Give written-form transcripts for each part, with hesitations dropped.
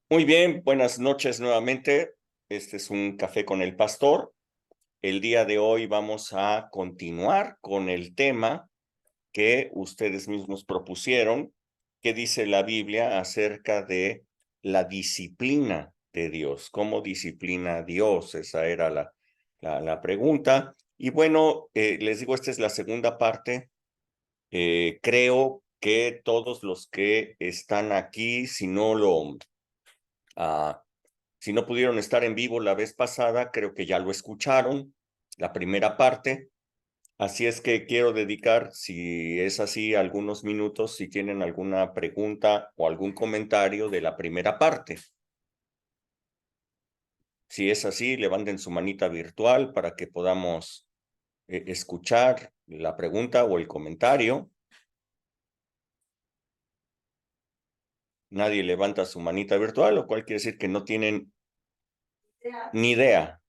Muy bien, buenas noches nuevamente. Este es un café con el pastor. El día de hoy vamos a continuar con el tema que ustedes mismos propusieron, que dice la Biblia acerca de la disciplina de Dios. ¿Cómo disciplina a Dios? Esa era la pregunta. Y bueno, les digo, esta es la segunda parte. Creo que todos los que están aquí, ah, si no pudieron estar en vivo la vez pasada, creo que ya lo escucharon, la primera parte. Así es que quiero dedicar, si es así, algunos minutos, si tienen alguna pregunta o algún comentario de la primera parte. Si es así, levanten su manita virtual para que podamos escuchar la pregunta o el comentario. Nadie levanta su manita virtual, lo cual quiere decir que no tienen ni idea,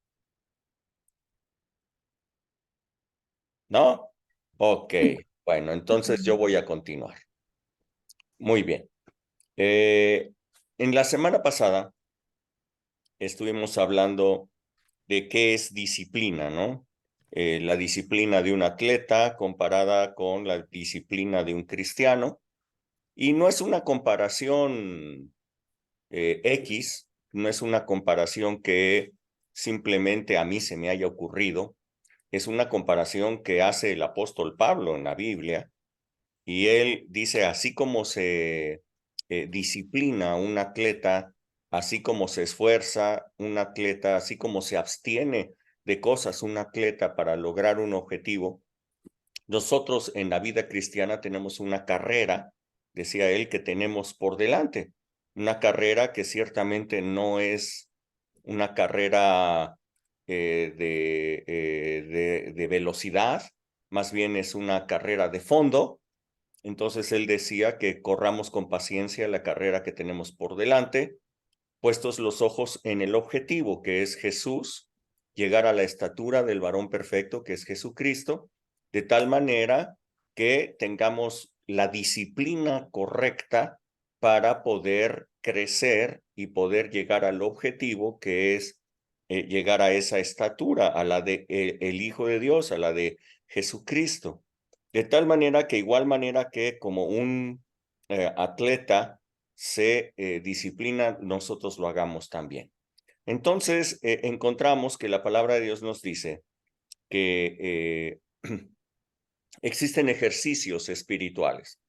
¿no? Ok, bueno, entonces yo voy a continuar. Muy bien. En la semana pasada estuvimos hablando de qué es disciplina, ¿no? La disciplina de un atleta comparada con la disciplina de un cristiano. Y no es una comparación X, no es una comparación que simplemente a mí se me haya ocurrido, es una comparación que hace el apóstol Pablo en la Biblia. Y él dice, así como se disciplina un atleta, así como se esfuerza un atleta, así como se abstiene de cosas un atleta para lograr un objetivo, nosotros en la vida cristiana tenemos una carrera, decía él, que tenemos por delante. Una carrera que ciertamente no es una carrera de velocidad, más bien es una carrera de fondo. Entonces él decía que corramos con paciencia la carrera que tenemos por delante, puestos los ojos en el objetivo, que es Jesús, llegar a la estatura del varón perfecto, que es Jesucristo, de tal manera que tengamos la disciplina correcta para poder crecer y poder llegar al objetivo, que es llegar a esa estatura, a la de el Hijo de Dios, a la de Jesucristo. De tal manera que igual manera que como un atleta se disciplina, nosotros lo hagamos también. Entonces, encontramos que la palabra de Dios nos dice que existen ejercicios espirituales.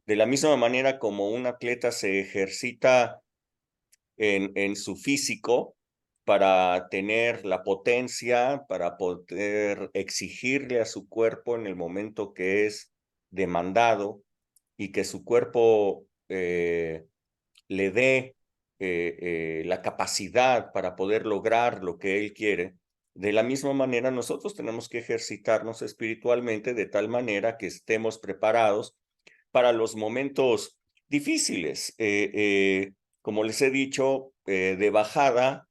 De la misma manera como un atleta se ejercita en su físico para tener la potencia, para poder exigirle a su cuerpo en el momento que es demandado y que su cuerpo le dé la capacidad para poder lograr lo que él quiere. De la misma manera, nosotros tenemos que ejercitarnos espiritualmente de tal manera que estemos preparados para los momentos difíciles. Como les he dicho, de bajada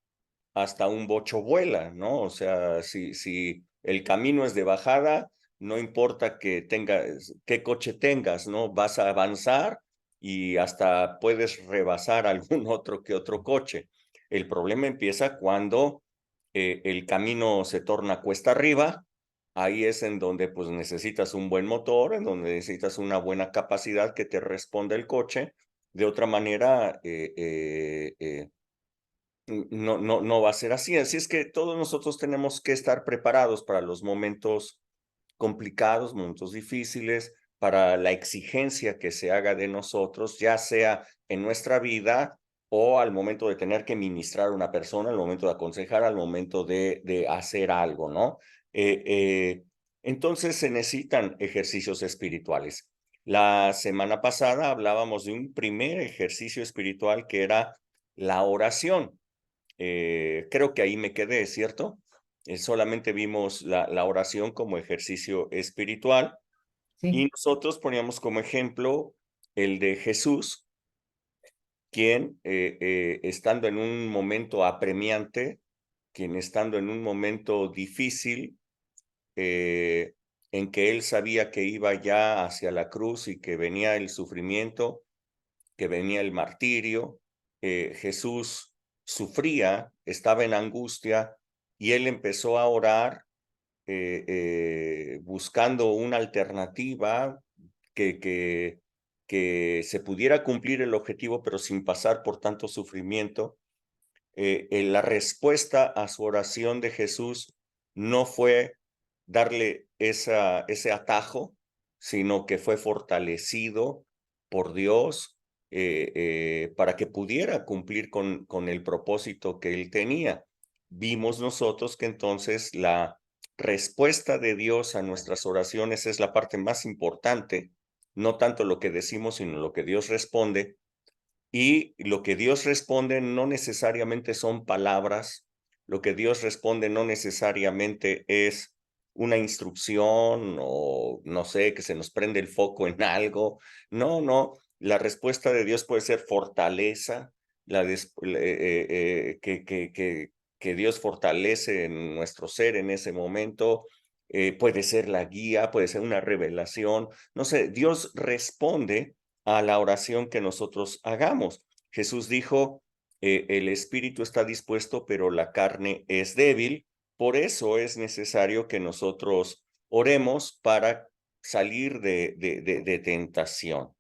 hasta un bocho vuela, ¿no? O sea, si el camino es de bajada, no importa que tengas, qué coche tengas, ¿no? Vas a avanzar y hasta puedes rebasar algún otro que otro coche. El problema empieza cuando el camino se torna cuesta arriba. Ahí es en donde pues necesitas un buen motor, en donde necesitas una buena capacidad que te responda el coche. De otra manera, no va a ser así. Así es que todos nosotros tenemos que estar preparados para los momentos complicados, momentos difíciles, para la exigencia que se haga de nosotros, ya sea en nuestra vida o al momento de tener que ministrar a una persona, al momento de aconsejar, al momento de hacer algo, ¿no? Eh, eh, entonces se necesitan ejercicios espirituales. La semana pasada hablábamos de un primer ejercicio espiritual que era la oración. Creo que ahí me quedé, ¿cierto? Solamente vimos la oración como ejercicio espiritual y Sí, nosotros poníamos como ejemplo el de Jesús, quien estando en un momento apremiante, quien estando en un momento difícil, eh, en que él sabía que iba ya hacia la cruz y que venía el sufrimiento, que venía el martirio, Jesús sufría, estaba en angustia y él empezó a orar buscando una alternativa que, que, que se pudiera cumplir el objetivo, pero sin pasar por tanto sufrimiento. La respuesta a su oración de Jesús no fue darle ese atajo, sino que fue fortalecido por Dios para que pudiera cumplir con el propósito que él tenía. Vimos nosotros que entonces la respuesta de Dios a nuestras oraciones es la parte más importante, no tanto lo que decimos, sino lo que Dios responde, y lo que Dios responde no necesariamente son palabras, lo que Dios responde no necesariamente es una instrucción o no sé, que se nos prende el foco en algo. No, no, la respuesta de Dios puede ser fortaleza, que Dios fortalece en nuestro ser en ese momento, puede ser la guía, puede ser una revelación, no sé, Dios responde a la oración que nosotros hagamos. Jesús dijo, el espíritu está dispuesto, pero la carne es débil. Por eso es necesario que nosotros oremos para salir de tentación.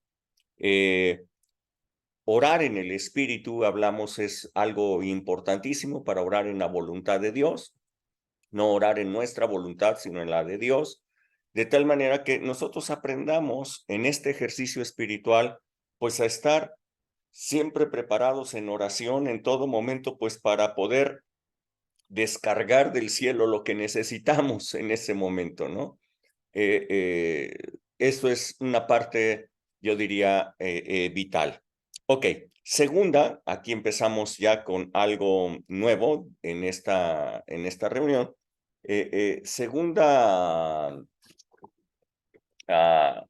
Orar en el espíritu, hablamos, es algo importantísimo para orar en la voluntad de Dios, no orar en nuestra voluntad, sino en la de Dios, de tal manera que nosotros aprendamos en este ejercicio espiritual, pues a estar siempre preparados en oración en todo momento, pues para poder descargar del cielo lo que necesitamos en ese momento, ¿no? Esto es una parte, yo diría, vital. Ok, segunda, aquí empezamos ya con algo nuevo en esta reunión. Segunda ah,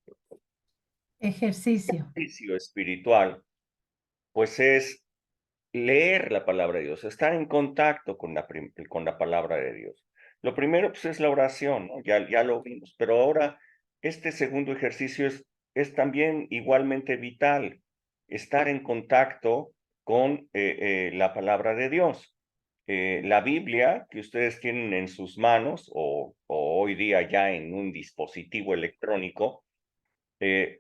Ejercicio. ejercicio espiritual, pues es leer la palabra de Dios, estar en contacto con la palabra de Dios. Lo primero, pues, es la oración, ¿no? Ya lo vimos, pero ahora este segundo ejercicio es también igualmente vital, estar en contacto con la palabra de Dios. La Biblia que ustedes tienen en sus manos o hoy día ya en un dispositivo electrónico, eh,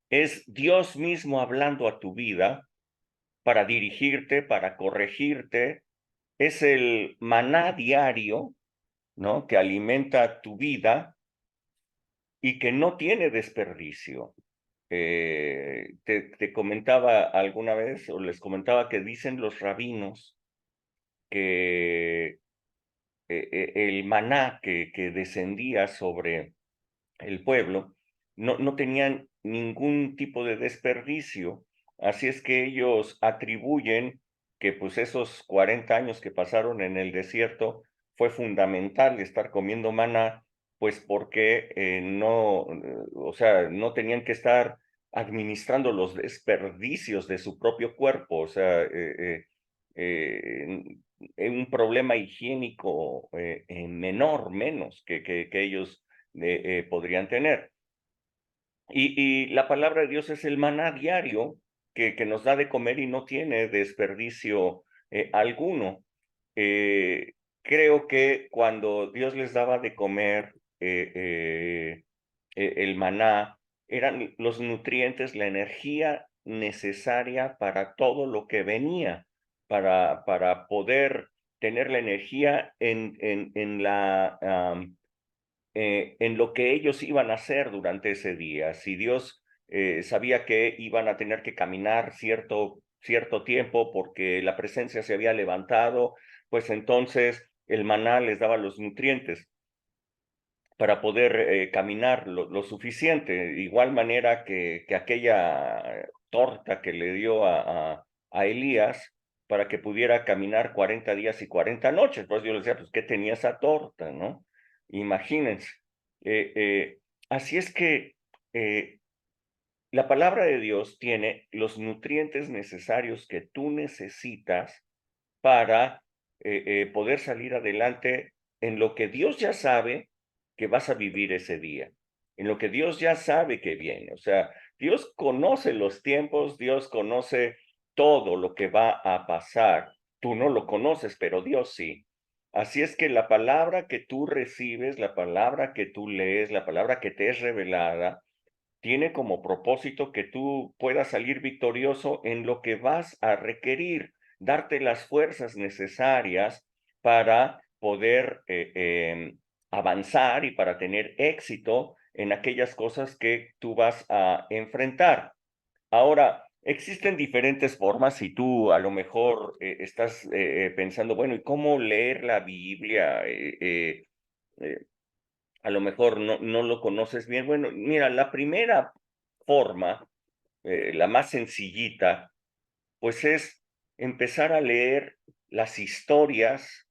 es Dios mismo hablando a tu vida para dirigirte, para corregirte. Es el maná diario, ¿no? Que alimenta tu vida y que no tiene desperdicio. Te comentaba alguna vez, o les comentaba que dicen los rabinos que el maná que descendía sobre el pueblo, no tenían ningún tipo de desperdicio. Así es que ellos atribuyen que pues esos 40 años que pasaron en el desierto fue fundamental estar comiendo maná, pues porque o sea, no tenían que estar administrando los desperdicios de su propio cuerpo, o sea, un problema higiénico menor, menos que ellos podrían tener. Y la palabra de Dios es el maná diario que nos da de comer y no tiene desperdicio alguno. Creo que cuando Dios les daba de comer el maná, eran los nutrientes, la energía necesaria para todo lo que venía, para poder tener la energía en lo que ellos iban a hacer durante ese día. Si Dios sabía que iban a tener que caminar cierto tiempo porque la presencia se había levantado, pues entonces el maná les daba los nutrientes para poder caminar lo suficiente. Igual manera que aquella torta que le dio a Elías para que pudiera caminar 40 días y 40 noches. Pues yo le decía, pues, ¿qué tenía esa torta, no? Imagínense. Eh, eh, Así es que la palabra de Dios tiene los nutrientes necesarios que tú necesitas para poder salir adelante en lo que Dios ya sabe que vas a vivir ese día, en lo que Dios ya sabe que viene. O sea, Dios conoce los tiempos, Dios conoce todo lo que va a pasar, tú no lo conoces, pero Dios sí. Así es que la palabra que tú recibes, la palabra que tú lees, la palabra que te es revelada, tiene como propósito que tú puedas salir victorioso en lo que vas a requerir, darte las fuerzas necesarias para poder avanzar y para tener éxito en aquellas cosas que tú vas a enfrentar. Ahora, existen diferentes formas y tú a lo mejor estás pensando, bueno, ¿y cómo leer la Biblia? Eh, a lo mejor no lo conoces bien. Bueno, mira, la primera forma, la más sencillita, pues es empezar a leer las historias,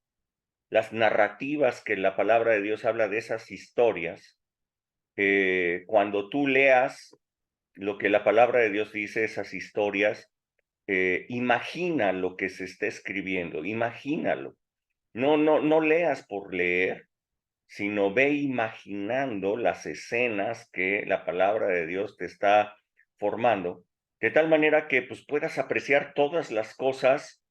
las narrativas que la palabra de Dios habla de esas historias. Cuando tú leas lo que la palabra de Dios dice, esas historias, imagina lo que se está escribiendo, imagínalo. No leas por leer, sino ve imaginando las escenas que la palabra de Dios te está formando, de tal manera que pues puedas apreciar todas las cosas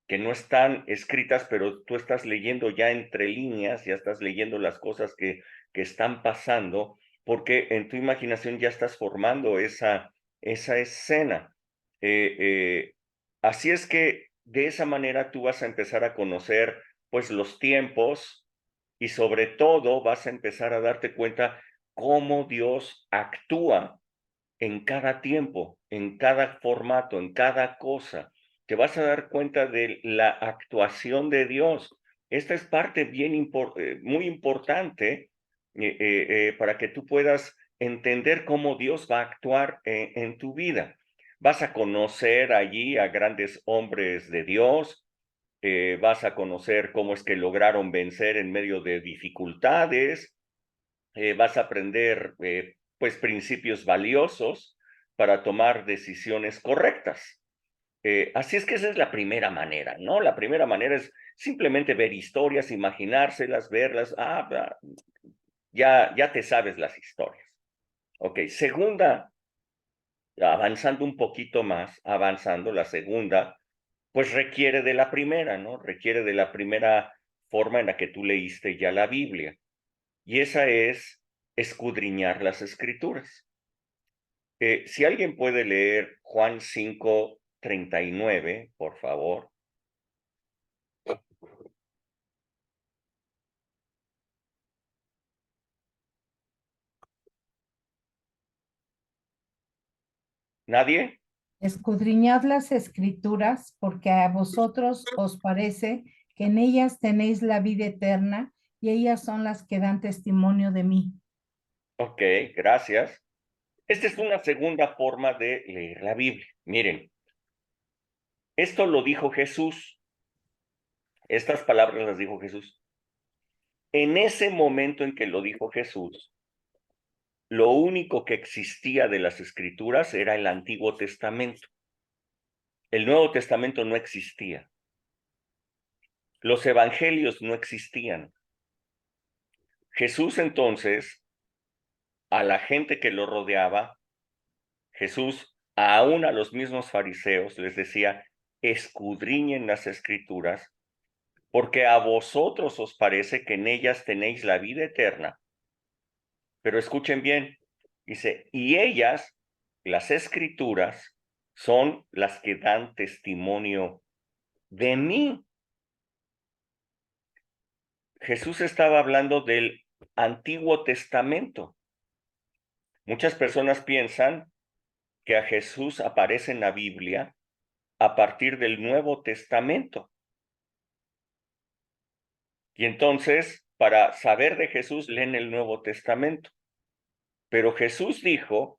que no están escritas, pero tú estás leyendo ya entre líneas, ya estás leyendo las cosas que están pasando, porque en tu imaginación ya estás formando esa escena. Eh, eh, Así es que de esa manera tú vas a empezar a conocer pues los tiempos y sobre todo vas a empezar a darte cuenta cómo Dios actúa en cada tiempo, en cada formato, en cada cosa. Te vas a dar cuenta de la actuación de Dios. Esta es parte muy importante para que tú puedas entender cómo Dios va a actuar en tu vida. Vas a conocer allí a grandes hombres de Dios, vas a conocer cómo es que lograron vencer en medio de dificultades, vas a aprender pues principios valiosos para tomar decisiones correctas. Así es que esa es la primera manera, ¿no? La primera manera es simplemente ver historias, imaginárselas, verlas, ya te sabes las historias. Ok, segunda, avanzando un poquito más, avanzando, la segunda, pues requiere de la primera, ¿no? Requiere de la primera forma en la que tú leíste ya la Biblia. Y esa es escudriñar las escrituras. Si alguien puede leer Juan 5:39, por favor. ¿Nadie? Escudriñad las escrituras, porque a vosotros os parece que en ellas tenéis la vida eterna, y ellas son las que dan testimonio de mí. Ok, gracias. Esta es una segunda forma de leer la Biblia. Miren, esto lo dijo Jesús. Estas palabras las dijo Jesús. En ese momento en que lo dijo Jesús, lo único que existía de las escrituras era el Antiguo Testamento. El Nuevo Testamento no existía. Los evangelios no existían. Jesús entonces, a la gente que lo rodeaba, Jesús, aún a los mismos fariseos, les decía, escudriñen las escrituras, porque a vosotros os parece que en ellas tenéis la vida eterna. Pero escuchen bien, dice, y ellas, las escrituras, son las que dan testimonio de mí. Jesús estaba hablando del Antiguo Testamento. Muchas personas piensan que a Jesús aparece en la Biblia a partir del Nuevo Testamento. Y entonces, para saber de Jesús, leen el Nuevo Testamento. Pero Jesús dijo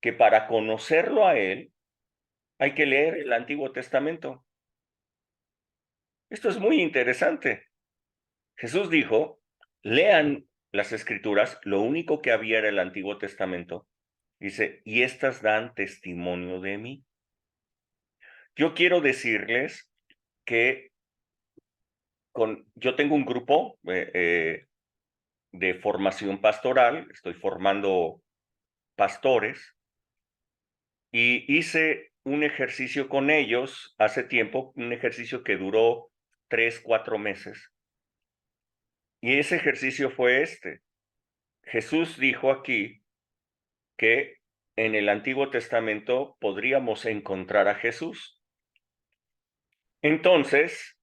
que para conocerlo a Él, hay que leer el Antiguo Testamento. Esto es muy interesante. Jesús dijo, lean las Escrituras, lo único que había era el Antiguo Testamento. Dice, y estas dan testimonio de mí. Yo quiero decirles que yo tengo un grupo de formación pastoral, estoy formando pastores, y hice un ejercicio con ellos hace tiempo, un ejercicio que duró 3, 4 meses. Y ese ejercicio fue este. Jesús dijo aquí que en el Antiguo Testamento podríamos encontrar a Jesús. Entonces,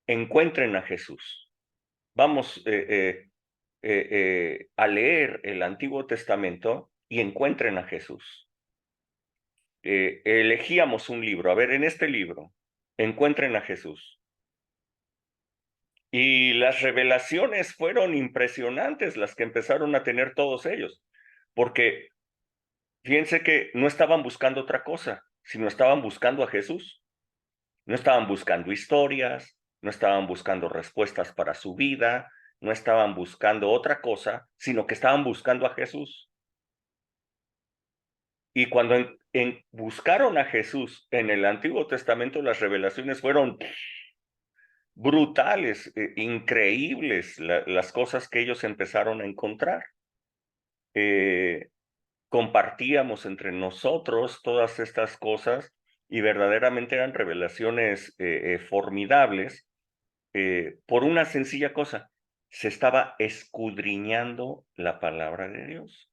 encuentren a Jesús. Vamos a leer el Antiguo Testamento y encuentren a Jesús. Elegíamos un libro. A ver, en este libro, encuentren a Jesús. Y las revelaciones fueron impresionantes las que empezaron a tener todos ellos, porque fíjense que no estaban buscando otra cosa, sino estaban buscando a Jesús. No estaban buscando historias, no estaban buscando respuestas para su vida, no estaban buscando otra cosa, sino que estaban buscando a Jesús. Y cuando buscaron a Jesús en el Antiguo Testamento, las revelaciones fueron brutales, increíbles, las cosas que ellos empezaron a encontrar. Compartíamos entre nosotros todas estas cosas y verdaderamente eran revelaciones formidables por una sencilla cosa: se estaba escudriñando la palabra de Dios.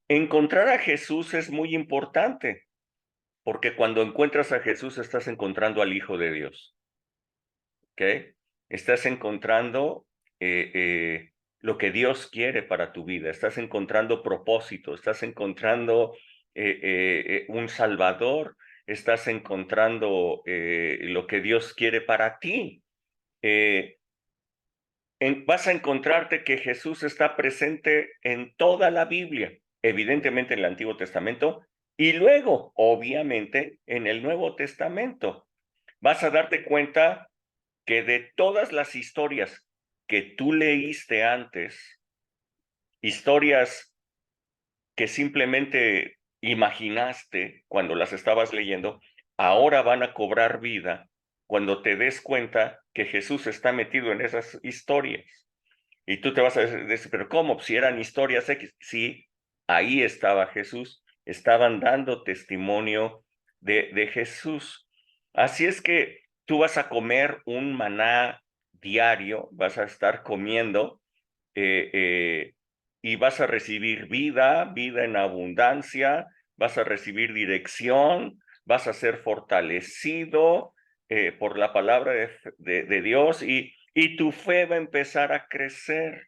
Encontrar a Jesús es muy importante, porque cuando encuentras a Jesús estás encontrando al Hijo de Dios. ¿Ok? Estás encontrando lo que Dios quiere para tu vida, estás encontrando propósito, estás encontrando un Salvador, estás encontrando lo que Dios quiere para ti. Vas a encontrarte que Jesús está presente en toda la Biblia, evidentemente en el Antiguo Testamento, y luego, obviamente, en el Nuevo Testamento. Vas a darte cuenta que de todas las historias que tú leíste antes, historias que simplemente imaginaste cuando las estabas leyendo, ahora van a cobrar vida cuando te des cuenta que Jesús está metido en esas historias. Y tú te vas a decir, pero ¿cómo? Si eran historias X. Sí, ahí estaba Jesús, estaban dando testimonio de Jesús. Así es que tú vas a comer un maná diario, vas a estar comiendo eh, eh, y vas a recibir vida, vida en abundancia, vas a recibir dirección, vas a ser fortalecido por la palabra de Dios y tu fe va a empezar a crecer.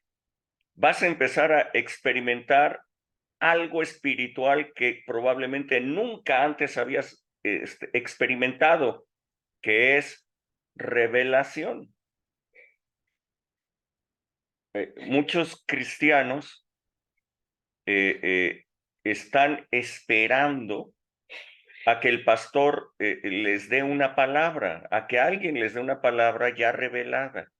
Vas a empezar a experimentar algo espiritual que probablemente nunca antes habías experimentado, que es revelación. Muchos cristianos están esperando a que el pastor les dé una palabra, a que alguien les dé una palabra ya revelada.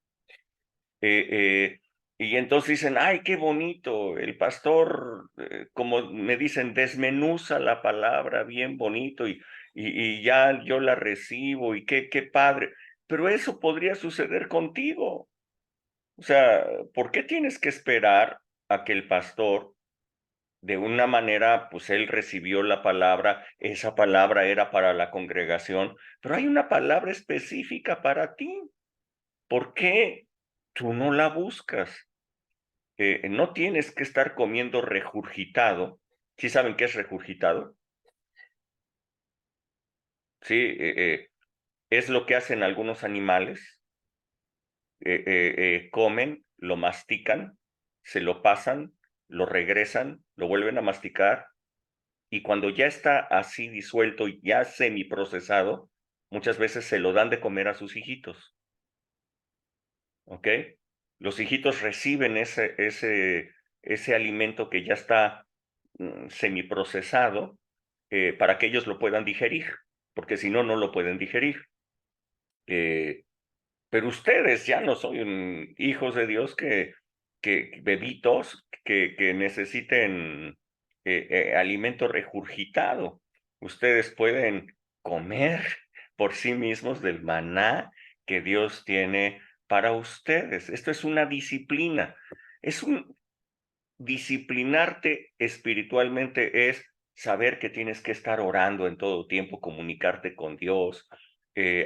Y entonces dicen, ay, qué bonito, el pastor, como me dicen, desmenuza la palabra bien bonito y ya yo la recibo y qué padre. Pero eso podría suceder contigo. O sea, ¿por qué tienes que esperar a que el pastor, de una manera, pues él recibió la palabra, esa palabra era para la congregación, pero hay una palabra específica para ti? ¿Por qué tú no la buscas? No tienes que estar comiendo regurgitado. ¿Sí saben qué es regurgitado? Sí, es lo que hacen algunos animales. Comen, lo mastican, se lo pasan, lo regresan, lo vuelven a masticar, y cuando ya está así disuelto y ya semiprocesado, muchas veces se lo dan de comer a sus hijitos. ¿Ok? Los hijitos reciben ese alimento que ya está semiprocesado para que ellos lo puedan digerir, porque si no, no lo pueden digerir. Pero ustedes ya no son hijos de Dios que bebitos que necesiten alimento regurgitado. Ustedes pueden comer por sí mismos del maná que Dios tiene para ustedes. Esto es una disciplina. Es un disciplinarte espiritualmente, es saber que tienes que estar orando en todo tiempo, comunicarte con Dios,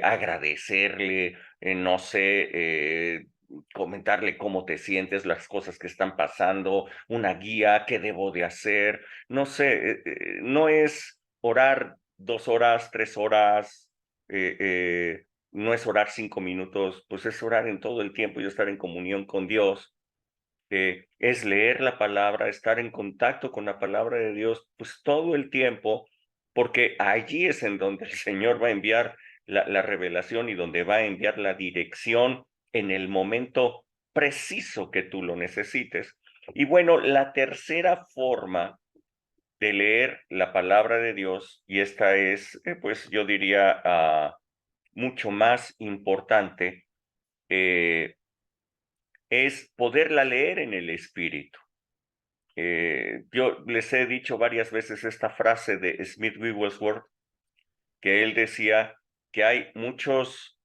agradecerle, no sé, comentarle cómo te sientes, las cosas que están pasando, una guía, qué debo de hacer, no sé, no es orar 2 horas, 3 horas, no es orar 5 minutos, pues es orar en todo el tiempo y estar en comunión con Dios, es leer la palabra, estar en contacto con la palabra de Dios, pues todo el tiempo, porque allí es en donde el Señor va a enviar la revelación y donde va a enviar la dirección en el momento preciso que tú lo necesites. Y bueno, la tercera forma de leer la palabra de Dios, y esta es, pues yo diría, mucho más importante, es poderla leer en el Espíritu. Yo les he dicho varias veces esta frase de Smith Wigglesworth, que él decía que hay muchos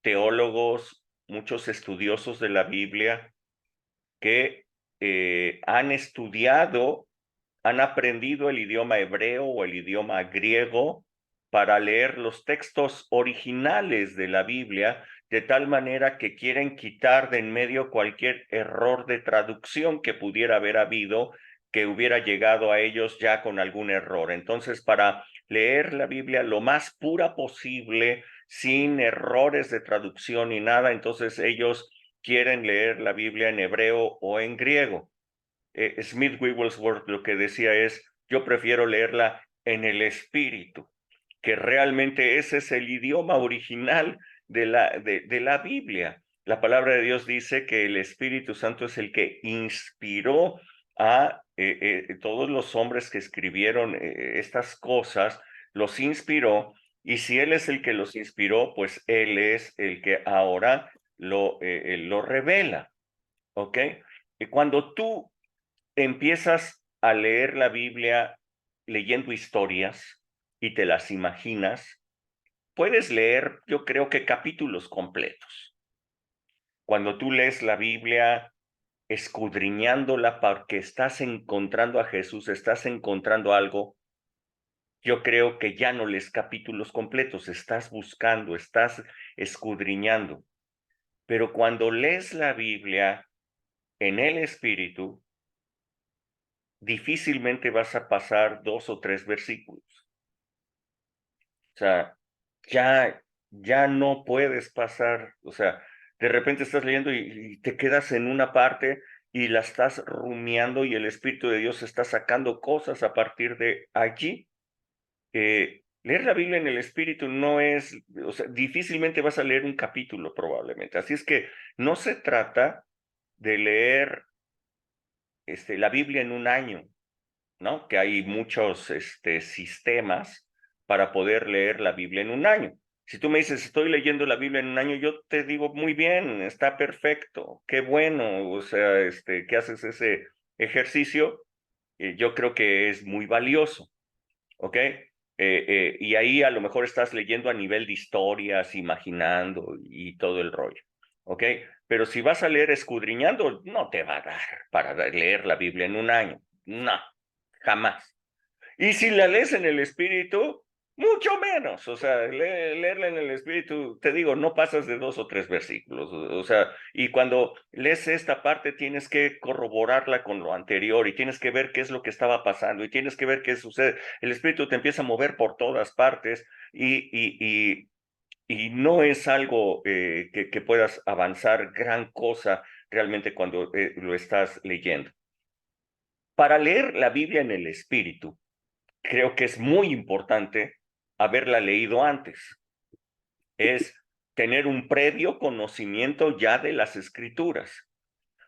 teólogos, muchos estudiosos de la Biblia que han estudiado, han aprendido el idioma hebreo o el idioma griego para leer los textos originales de la Biblia, de tal manera que quieren quitar de en medio cualquier error de traducción que pudiera haber habido, que hubiera llegado a ellos ya con algún error. Entonces, para leer la Biblia lo más pura posible, sin errores de traducción ni nada, entonces ellos quieren leer la Biblia en hebreo o en griego. Smith Wigglesworth lo que decía es, yo prefiero leerla en el espíritu, que realmente ese es el idioma original de la Biblia. La palabra de Dios dice que el Espíritu Santo es el que inspiró a todos los hombres que escribieron estas cosas, los inspiró, y si Él es el que los inspiró, pues Él es el que ahora lo revela, ¿ok? Y cuando tú empiezas a leer la Biblia leyendo historias y te las imaginas, puedes leer, yo creo que capítulos completos. Cuando tú lees la Biblia escudriñándola porque estás encontrando a Jesús, estás encontrando algo, yo creo que ya no lees capítulos completos, estás buscando, estás escudriñando. Pero cuando lees la Biblia en el Espíritu, difícilmente vas a pasar 2 o 3 versículos. O sea, ya no puedes pasar, o sea, de repente estás leyendo y te quedas en una parte y la estás rumiando y el Espíritu de Dios está sacando cosas a partir de allí. Leer la Biblia en el Espíritu no es, o sea, difícilmente vas a leer un capítulo probablemente. Así es que no se trata de leer la Biblia en un año, ¿no? Que hay muchos sistemas para poder leer la Biblia en un año. Si tú me dices, estoy leyendo la Biblia en un año, yo te digo, muy bien, está perfecto, qué bueno, o sea, que haces ese ejercicio, yo creo que es muy valioso, ¿ok? Y ahí a lo mejor estás leyendo a nivel de historias, imaginando y todo el rollo, ¿ok? Pero si vas a leer escudriñando, no te va a dar para leer la Biblia en un año, no, jamás. Y si la lees en el espíritu, mucho menos. O sea, leerla en el espíritu, te digo, no pasas de 2 o 3 versículos. O sea, y cuando lees esta parte tienes que corroborarla con lo anterior y tienes que ver qué es lo que estaba pasando y tienes que ver qué sucede. El espíritu te empieza a mover por todas partes y no es algo que puedas avanzar gran cosa realmente cuando lo estás leyendo. Para leer la Biblia en el espíritu, creo que es muy importante haberla leído antes. Es tener un previo conocimiento ya de las escrituras.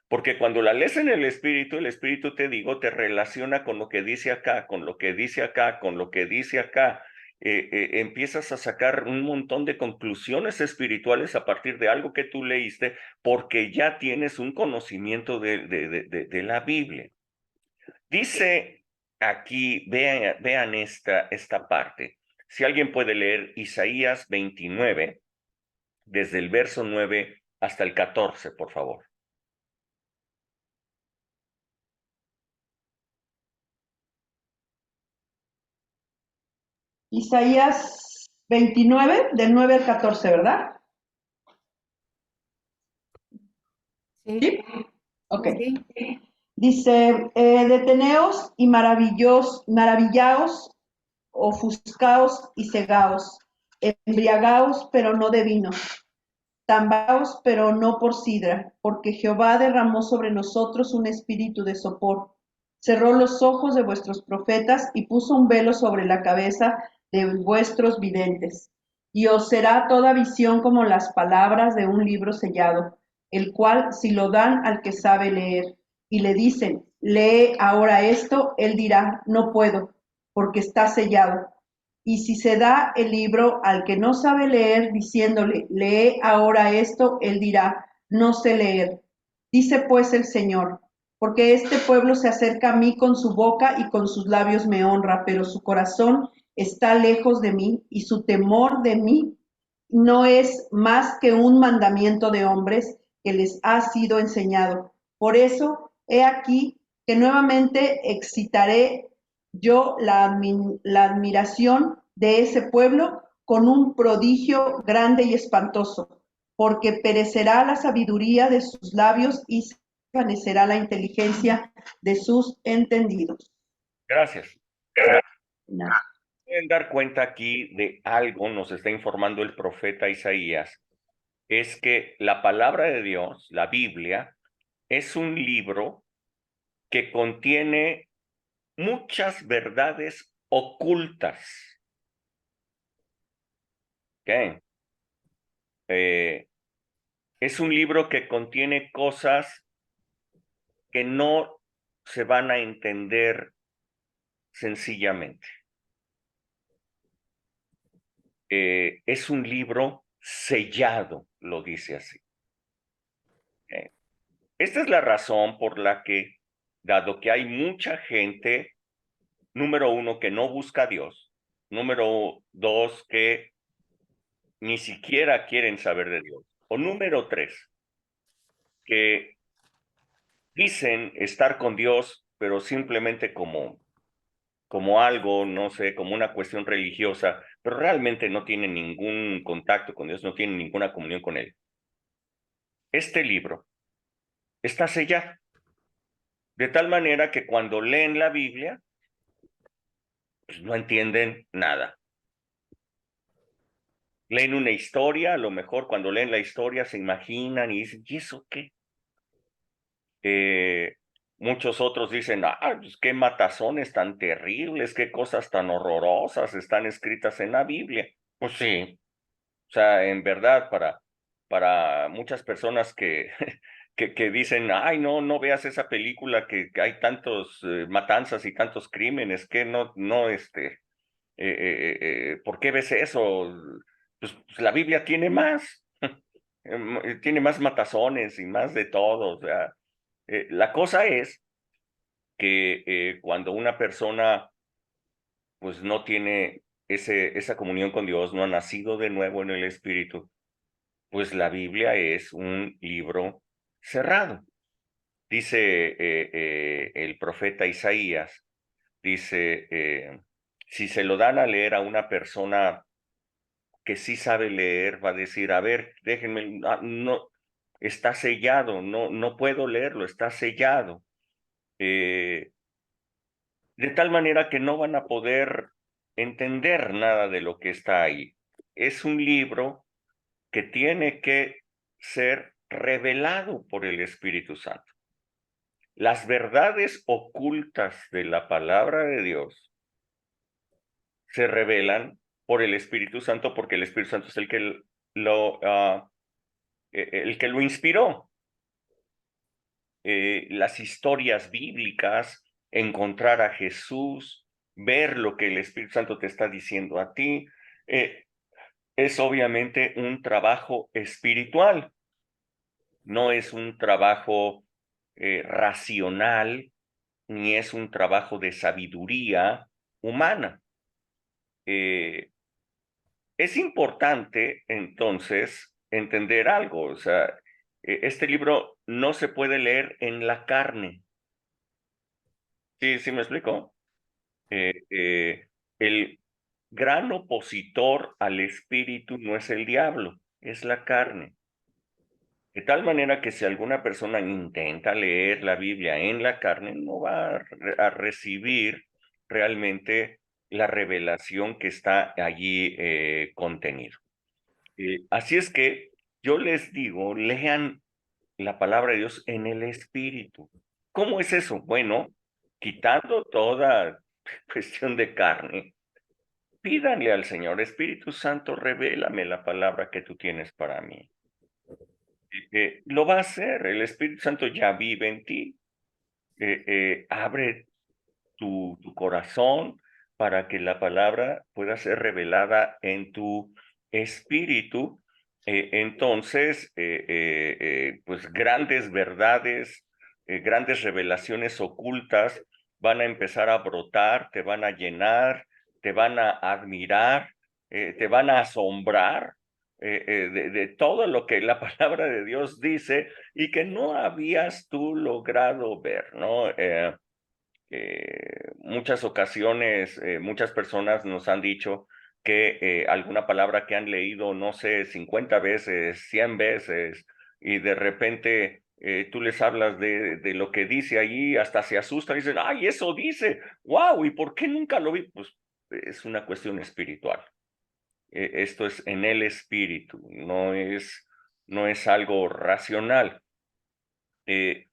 Porque cuando la lees en el espíritu, te digo, te relaciona con lo que dice acá, con lo que dice acá, con lo que dice acá. Empiezas a sacar un montón de conclusiones espirituales a partir de algo que tú leíste, porque ya tienes un conocimiento de la Biblia. Dice aquí, vean esta parte. Si alguien puede leer Isaías 29, desde el verso 9 hasta el 14, por favor. Isaías 29, del 9 al 14, ¿verdad? Sí, ¿Sí? Ok. sí. Dice, deteneos y maravillaos, ofuscaos y cegaos, embriagaos, pero no de vino, tambaos, pero no por sidra, porque Jehová derramó sobre nosotros un espíritu de sopor, cerró los ojos de vuestros profetas y puso un velo sobre la cabeza de vuestros videntes. Y os será toda visión como las palabras de un libro sellado, el cual si lo dan al que sabe leer, y le dicen, lee ahora esto, él dirá, no puedo, porque está sellado. Y si se da el libro al que no sabe leer, diciéndole, lee ahora esto, él dirá, no sé leer. Dice pues el Señor, porque este pueblo se acerca a mí con su boca y con sus labios me honra, pero su corazón está lejos de mí y su temor de mí no es más que un mandamiento de hombres que les ha sido enseñado. Por eso, he aquí que nuevamente excitaré yo la admiración de ese pueblo con un prodigio grande y espantoso, porque perecerá la sabiduría de sus labios y se desvanecerá la inteligencia de sus entendidos. Gracias. No. Pueden dar cuenta aquí de algo, nos está informando el profeta Isaías, es que la palabra de Dios, la Biblia, es un libro que contiene muchas verdades ocultas. ¿Ok? Es un libro que contiene cosas que no se van a entender sencillamente. Es un libro sellado, lo dice así. ¿Ok? Esta es la razón por la que, dado que hay mucha gente, número uno, que no busca a Dios, número dos, que ni siquiera quieren saber de Dios, o número tres, que dicen estar con Dios, pero simplemente como algo, no sé, como una cuestión religiosa, pero realmente no tienen ningún contacto con Dios, no tienen ninguna comunión con Él. Este libro está sellado, de tal manera que cuando leen la Biblia, pues no entienden nada. Leen una historia, a lo mejor cuando leen la historia se imaginan y dicen, ¿y eso qué? Muchos otros dicen, pues qué matazones tan terribles, qué cosas tan horrorosas están escritas en la Biblia. Pues sí, o sea, en verdad, para muchas personas que, que dicen, ay, no, no veas esa película que hay tantos matanzas y tantos crímenes, que ¿por qué ves eso? Pues la Biblia tiene más, tiene más matazones y más de todo, o sea, la cosa es que cuando una persona pues no tiene esa comunión con Dios, no ha nacido de nuevo en el Espíritu, pues la Biblia es un libro cerrado. Dice el profeta Isaías, dice, si se lo dan a leer a una persona que sí sabe leer, va a decir, a ver, déjenme, no, está sellado, no, no puedo leerlo, está sellado. De tal manera que no van a poder entender nada de lo que está ahí. Es un libro que tiene que ser revelado por el Espíritu Santo. Las verdades ocultas de la palabra de Dios se revelan por el Espíritu Santo porque el Espíritu Santo es el que lo inspiró. Las historias bíblicas, encontrar a Jesús, ver lo que el Espíritu Santo te está diciendo a ti, es obviamente un trabajo espiritual, no es un trabajo racional, ni es un trabajo de sabiduría humana. Es importante entonces entender algo, o sea, este libro no se puede leer en la carne. ¿Sí, sí me explico? Eh, eh, el, gran opositor al espíritu no es el diablo, es la carne. De tal manera que si alguna persona intenta leer la Biblia en la carne, no va a recibir realmente la revelación que está allí contenido. Así es que yo les digo, lean la palabra de Dios en el espíritu. ¿Cómo es eso? Bueno, quitando toda cuestión de carne, pídanle al Señor, Espíritu Santo, revélame la palabra que tú tienes para mí. Lo va a hacer, el Espíritu Santo ya vive en ti. Abre tu corazón para que la palabra pueda ser revelada en tu espíritu. Entonces, pues grandes verdades, grandes revelaciones ocultas van a empezar a brotar, te van a llenar, te van a admirar, te van a asombrar de todo lo que la palabra de Dios dice y que no habías tú logrado ver, ¿no? Muchas ocasiones, muchas personas nos han dicho que alguna palabra que han leído, no sé, 50 veces, 100 veces, y de repente tú les hablas de lo que dice allí, hasta se asustan y dicen, ¡ay, eso dice! ¡Wow! ¿Y por qué nunca lo vi? Pues es una cuestión espiritual. Esto es en el espíritu, no es algo racional. ¿Qué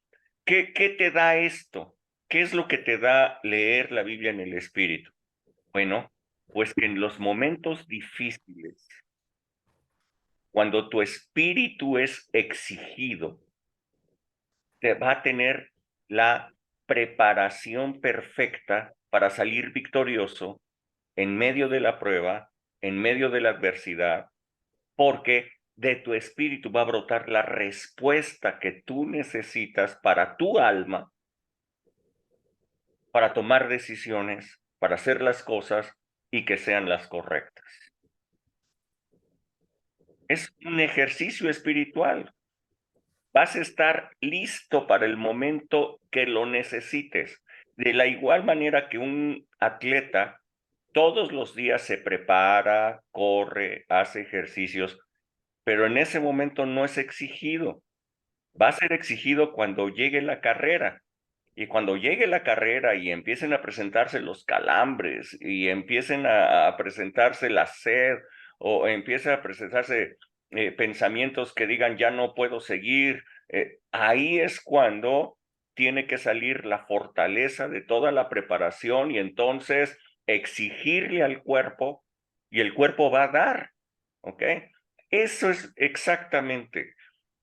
te da esto? ¿Qué es lo que te da leer la Biblia en el Espíritu? Bueno, pues que en los momentos difíciles, cuando tu espíritu es exigido, te va a tener la preparación perfecta para salir victorioso en medio de la prueba, en medio de la adversidad, porque de tu espíritu va a brotar la respuesta que tú necesitas para tu alma, para tomar decisiones, para hacer las cosas y que sean las correctas. Es un ejercicio espiritual. Vas a estar listo para el momento que lo necesites. De la igual manera que un atleta todos los días se prepara, corre, hace ejercicios, pero en ese momento no es exigido. Va a ser exigido cuando llegue la carrera. Y cuando llegue la carrera y empiecen a presentarse los calambres y empiecen a presentarse la sed o empiecen a presentarse pensamientos que digan ya no puedo seguir, ahí es cuando tiene que salir la fortaleza de toda la preparación y entonces exigirle al cuerpo y el cuerpo va a dar, ¿ok? Eso es exactamente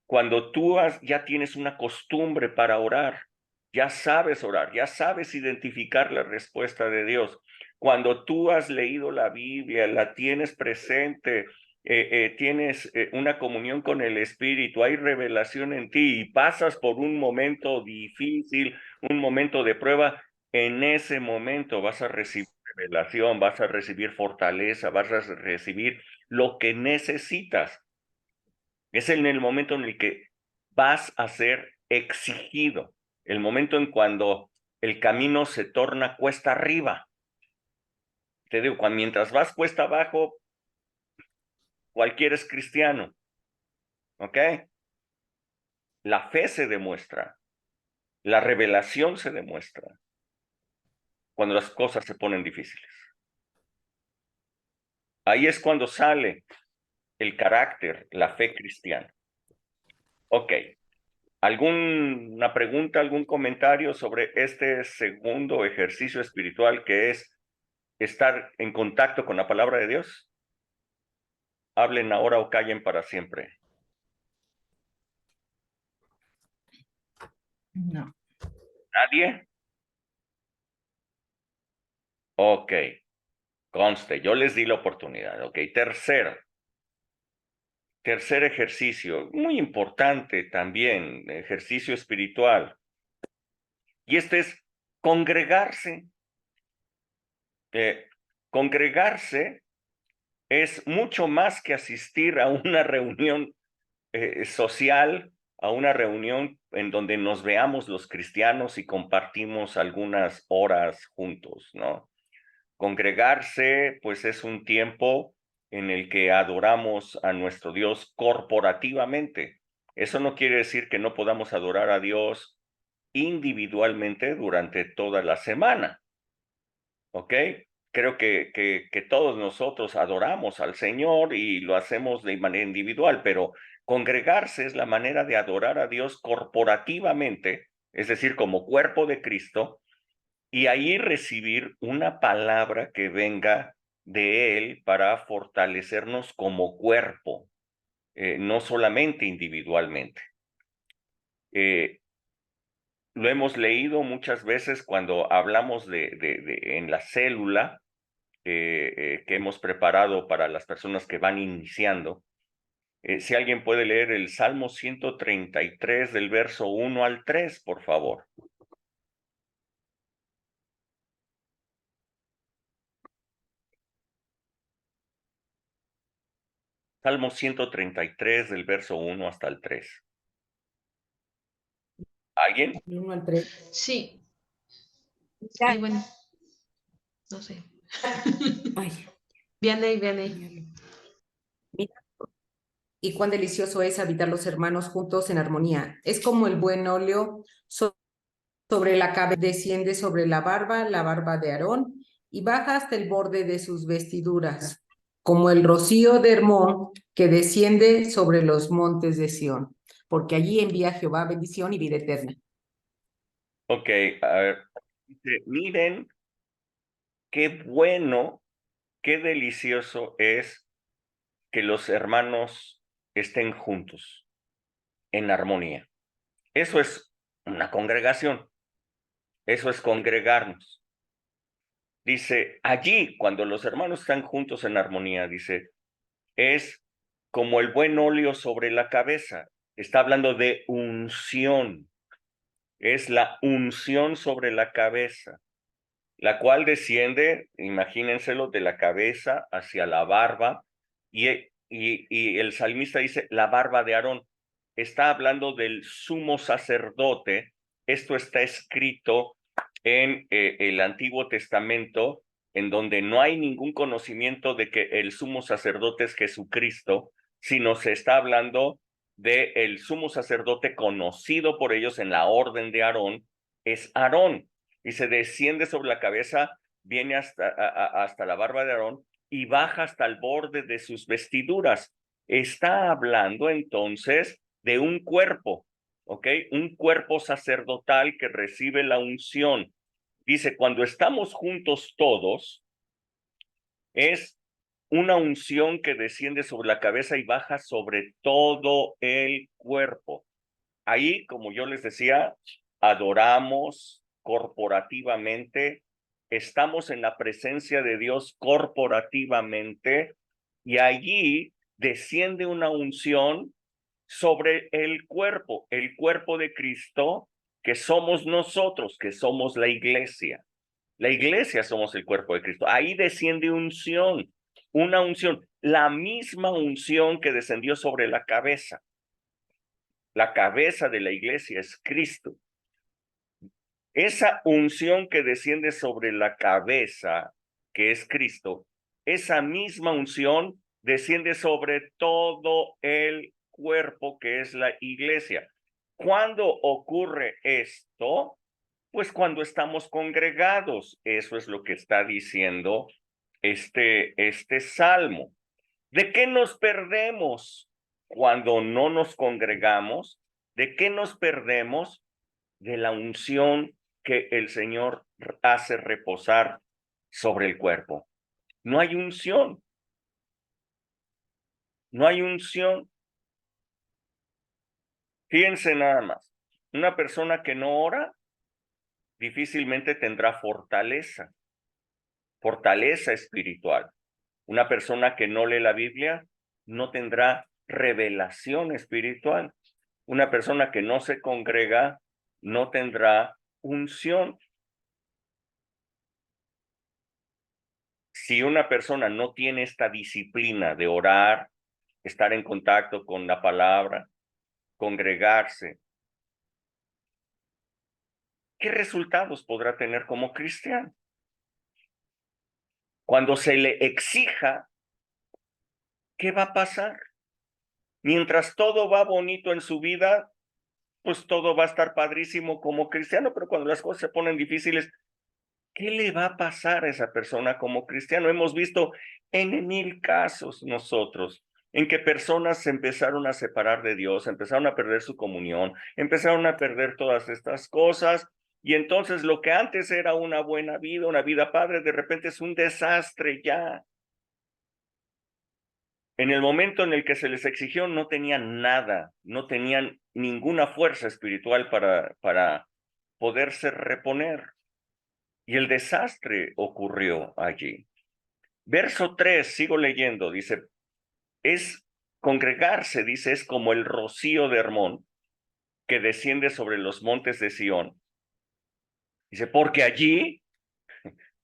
cuando tú ya tienes una costumbre para orar, ya sabes orar, ya sabes identificar la respuesta de Dios. Cuando tú has leído la Biblia, la tienes presente, tienes una comunión con el Espíritu, hay revelación en ti y pasas por un momento difícil, un momento de prueba, en ese momento vas a recibir revelación, vas a recibir fortaleza, vas a recibir lo que necesitas. Es en el momento en el que vas a ser exigido, el momento en cuando el camino se torna cuesta arriba. Te digo, mientras vas cuesta abajo, cualquiera es cristiano, ¿ok? La fe se demuestra, la revelación se demuestra cuando las cosas se ponen difíciles. Ahí es cuando sale el carácter, la fe cristiana. Ok. ¿Alguna pregunta, algún comentario sobre este segundo ejercicio espiritual que es estar en contacto con la palabra de Dios? Hablen ahora o callen para siempre. No. ¿Nadie? Ok, conste, yo les di la oportunidad. Ok, tercer ejercicio, muy importante también, ejercicio espiritual. Y este es congregarse. Congregarse es mucho más que asistir a una reunión social, a una reunión en donde nos veamos los cristianos y compartimos algunas horas juntos, ¿no? Congregarse, pues es un tiempo en el que adoramos a nuestro Dios corporativamente. Eso no quiere decir que no podamos adorar a Dios individualmente durante toda la semana, ¿ok? Creo que todos nosotros adoramos al Señor y lo hacemos de manera individual, pero congregarse es la manera de adorar a Dios corporativamente, es decir, como cuerpo de Cristo, y ahí recibir una palabra que venga de Él para fortalecernos como cuerpo, no solamente individualmente. Lo hemos leído muchas veces cuando hablamos en la célula que hemos preparado para las personas que van iniciando. Si alguien puede leer el Salmo 133 del verso 1 al 3, por favor. Salmo 133 del verso 1 hasta el 3. ¿Alguien? Del 1 al 3. Sí. Ya. Ay, bueno. No sé. Ay, Viene ahí. mira. Y cuán delicioso es habitar los hermanos juntos en armonía. Es como el buen óleo sobre la cabeza, desciende sobre la barba de Aarón, y baja hasta el borde de sus vestiduras, como el rocío de Hermón que desciende sobre los montes de Sión, porque allí envía Jehová bendición y vida eterna. Ok, a ver. Miren qué bueno, qué delicioso es que los hermanos estén juntos, en armonía. Eso es una congregación, eso es congregarnos. Dice, allí, cuando los hermanos están juntos en armonía, dice, es como el buen óleo sobre la cabeza. Está hablando de unción. Es la unción sobre la cabeza, la cual desciende, imagínenselo, de la cabeza hacia la barba, y el salmista dice, la barba de Aarón. Está hablando del sumo sacerdote. Esto está escrito en el Antiguo Testamento, en donde no hay ningún conocimiento de que el sumo sacerdote es Jesucristo, sino se está hablando de el sumo sacerdote conocido por ellos en la orden de Aarón, es Aarón, y se desciende sobre la cabeza, viene hasta la barba de Aarón y baja hasta el borde de sus vestiduras. Está hablando entonces de un cuerpo, ¿ok? Un cuerpo sacerdotal que recibe la unción. Dice, cuando estamos juntos todos, es una unción que desciende sobre la cabeza y baja sobre todo el cuerpo. Ahí, como yo les decía, adoramos corporativamente, estamos en la presencia de Dios corporativamente, y allí desciende una unción sobre el cuerpo de Cristo, que somos nosotros, que somos la iglesia. La iglesia somos el cuerpo de Cristo. Ahí desciende unción, una unción, la misma unción que descendió sobre la cabeza. La cabeza de la iglesia es Cristo. Esa unción que desciende sobre la cabeza, que es Cristo, esa misma unción desciende sobre todo el cuerpo, que es la iglesia. ¿Cuándo ocurre esto? Pues cuando estamos congregados. Eso es lo que está diciendo este salmo. ¿De qué nos perdemos cuando no nos congregamos? ¿De qué nos perdemos? De la unción que el Señor hace reposar sobre el cuerpo. No hay unción. No hay unción. Fíjense nada más. Una persona que no ora difícilmente tendrá fortaleza espiritual. Una persona que no lee la Biblia no tendrá revelación espiritual. Una persona que no se congrega no tendrá unción. Si una persona no tiene esta disciplina de orar, estar en contacto con la palabra, congregarse, ¿qué resultados podrá tener como cristiano? Cuando se le exija, ¿qué va a pasar? Mientras todo va bonito en su vida, pues todo va a estar padrísimo como cristiano, pero cuando las cosas se ponen difíciles, ¿qué le va a pasar a esa persona como cristiano? Hemos visto en 1000 casos nosotros en que personas se empezaron a separar de Dios, empezaron a perder su comunión, empezaron a perder todas estas cosas, y entonces lo que antes era una buena vida, una vida padre, de repente es un desastre ya. En el momento en el que se les exigió, no tenían nada, no tenían ninguna fuerza espiritual para poderse reponer. Y el desastre ocurrió allí. Verso 3, sigo leyendo, dice, es congregarse, dice, es como el rocío de Hermón que desciende sobre los montes de Sión. Dice, porque allí,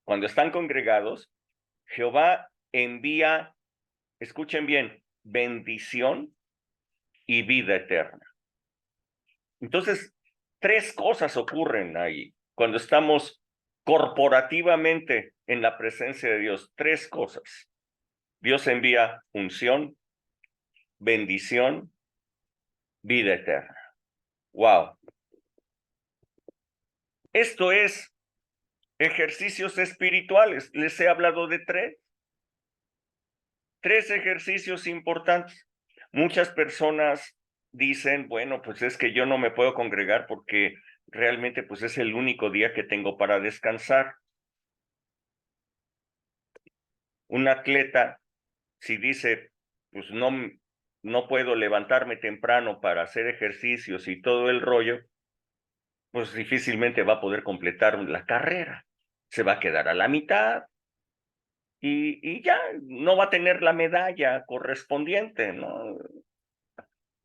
cuando están congregados, Jehová envía, escuchen bien, bendición y vida eterna. Entonces, 3 cosas ocurren ahí cuando estamos corporativamente en la presencia de Dios. 3 cosas. Dios envía unción, bendición, vida eterna. ¡Wow! Esto es ejercicios espirituales. Les he hablado de 3. 3 ejercicios importantes. Muchas personas dicen, bueno, pues es que yo no me puedo congregar porque realmente pues es el único día que tengo para descansar. Un atleta, si dice, pues no puedo levantarme temprano para hacer ejercicios y todo el rollo, pues difícilmente va a poder completar la carrera. Se va a quedar a la mitad y ya no va a tener la medalla correspondiente, ¿no?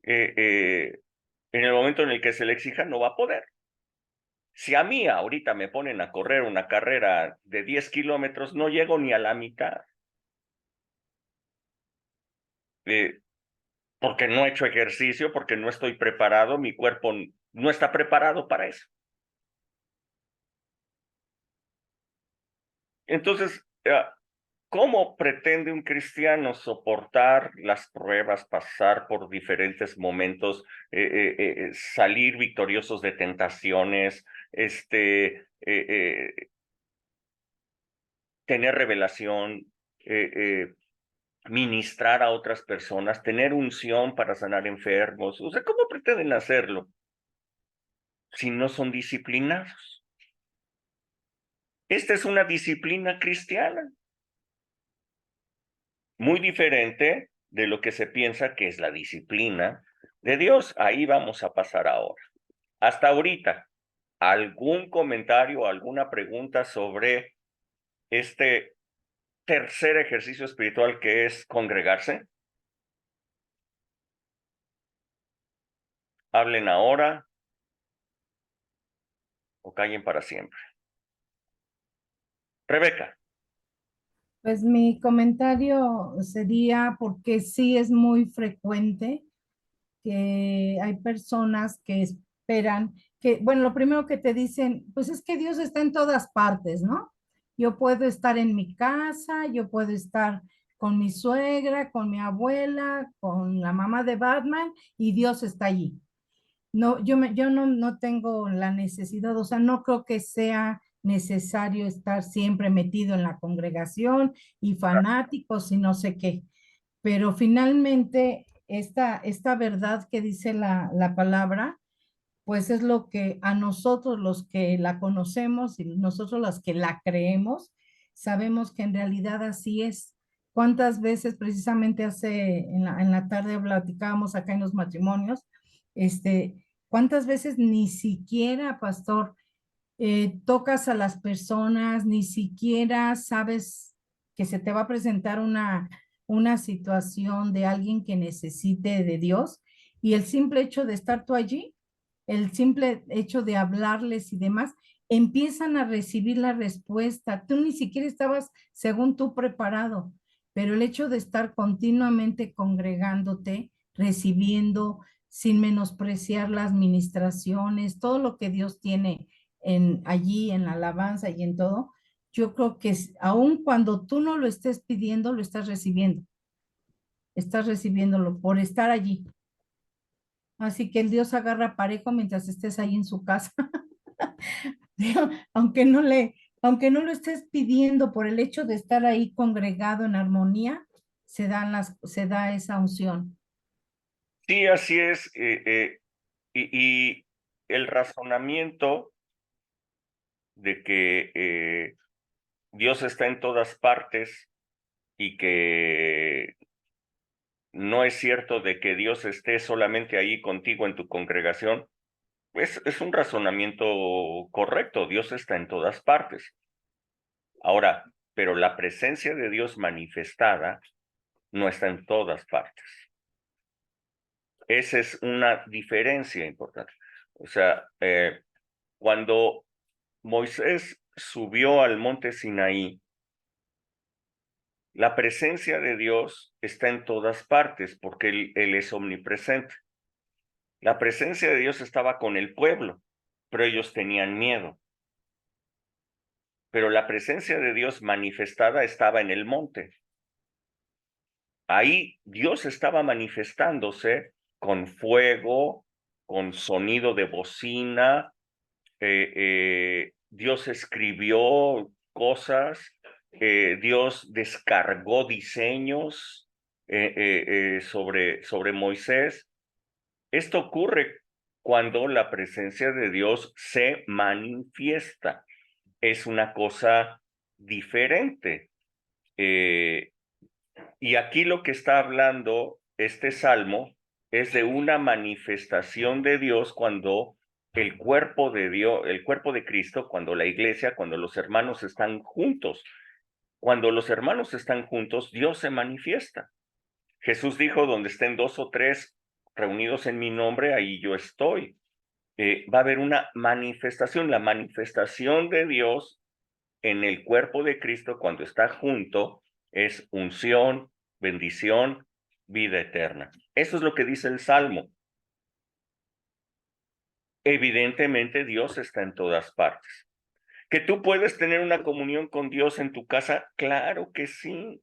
En el momento en el que se le exija, no va a poder. Si a mí ahorita me ponen a correr una carrera de 10 kilómetros, no llego ni a la mitad. Porque no he hecho ejercicio, porque no estoy preparado, mi cuerpo no está preparado para eso. Entonces, ¿cómo pretende un cristiano soportar las pruebas, pasar por diferentes momentos, salir victoriosos de tentaciones, tener revelación, ministrar a otras personas, tener unción para sanar enfermos? O sea, ¿cómo pretenden hacerlo si no son disciplinados? Esta es una disciplina cristiana, muy diferente de lo que se piensa que es la disciplina de Dios. Ahí vamos a pasar ahora. Hasta ahorita, ¿algún comentario, alguna pregunta sobre este tercer ejercicio espiritual que es congregarse? Hablen ahora o callen para siempre. Rebeca. Pues mi comentario sería porque sí es muy frecuente que hay personas que esperan que, bueno, lo primero que te dicen, pues es que Dios está en todas partes, ¿no? Yo puedo estar en mi casa, yo puedo estar con mi suegra, con mi abuela, con la mamá de Batman y Dios está allí. No, yo no tengo la necesidad, o sea, no creo que sea necesario estar siempre metido en la congregación y fanáticos y no sé qué. Pero finalmente, esta verdad que dice la palabra, pues es lo que a nosotros los que la conocemos y nosotros los que la creemos, sabemos que en realidad así es. ¿Cuántas veces precisamente en la tarde platicábamos acá en los matrimonios, cuántas veces ni siquiera, pastor, tocas a las personas, ni siquiera sabes que se te va a presentar una situación de alguien que necesite de Dios y el simple hecho de estar tú allí, el simple hecho de hablarles y demás, empiezan a recibir la respuesta. Tú ni siquiera estabas, según tú, preparado, pero el hecho de estar continuamente congregándote, recibiendo, sin menospreciar las ministraciones, todo lo que Dios tiene allí en la alabanza y en todo, yo creo que aun cuando tú no lo estés pidiendo, lo estás recibiendo. Estás recibiéndolo por estar allí. Así que el Dios agarra parejo mientras estés ahí en su casa. Aunque no lo estés pidiendo por el hecho de estar ahí congregado en armonía, se da esa unción. Sí, así es. Y el razonamiento de que Dios está en todas partes y que no es cierto de que Dios esté solamente ahí contigo en tu congregación, pues es un razonamiento correcto. Dios está en todas partes. Ahora, pero la presencia de Dios manifestada no está en todas partes. Esa es una diferencia importante. O sea, cuando Moisés subió al monte Sinaí, la presencia de Dios está en todas partes porque él es omnipresente. La presencia de Dios estaba con el pueblo, pero ellos tenían miedo. Pero la presencia de Dios manifestada estaba en el monte. Ahí Dios estaba manifestándose con fuego, con sonido de bocina. Dios escribió cosas, Dios descargó diseños sobre Moisés. Esto ocurre cuando la presencia de Dios se manifiesta. Es una cosa diferente. Y aquí lo que está hablando este salmo es de una manifestación de Dios cuando el cuerpo de Dios, el cuerpo de Cristo, cuando la iglesia, cuando los hermanos están juntos. Cuando los hermanos están juntos, Dios se manifiesta. Jesús dijo, donde estén 2 o 3 reunidos en mi nombre, ahí yo estoy. Va a haber una manifestación, la manifestación de Dios en el cuerpo de Cristo cuando está junto es unción, bendición, vida eterna. Eso es lo que dice el Salmo. Evidentemente Dios está en todas partes. ¿Que tú puedes tener una comunión con Dios en tu casa? Claro que sí,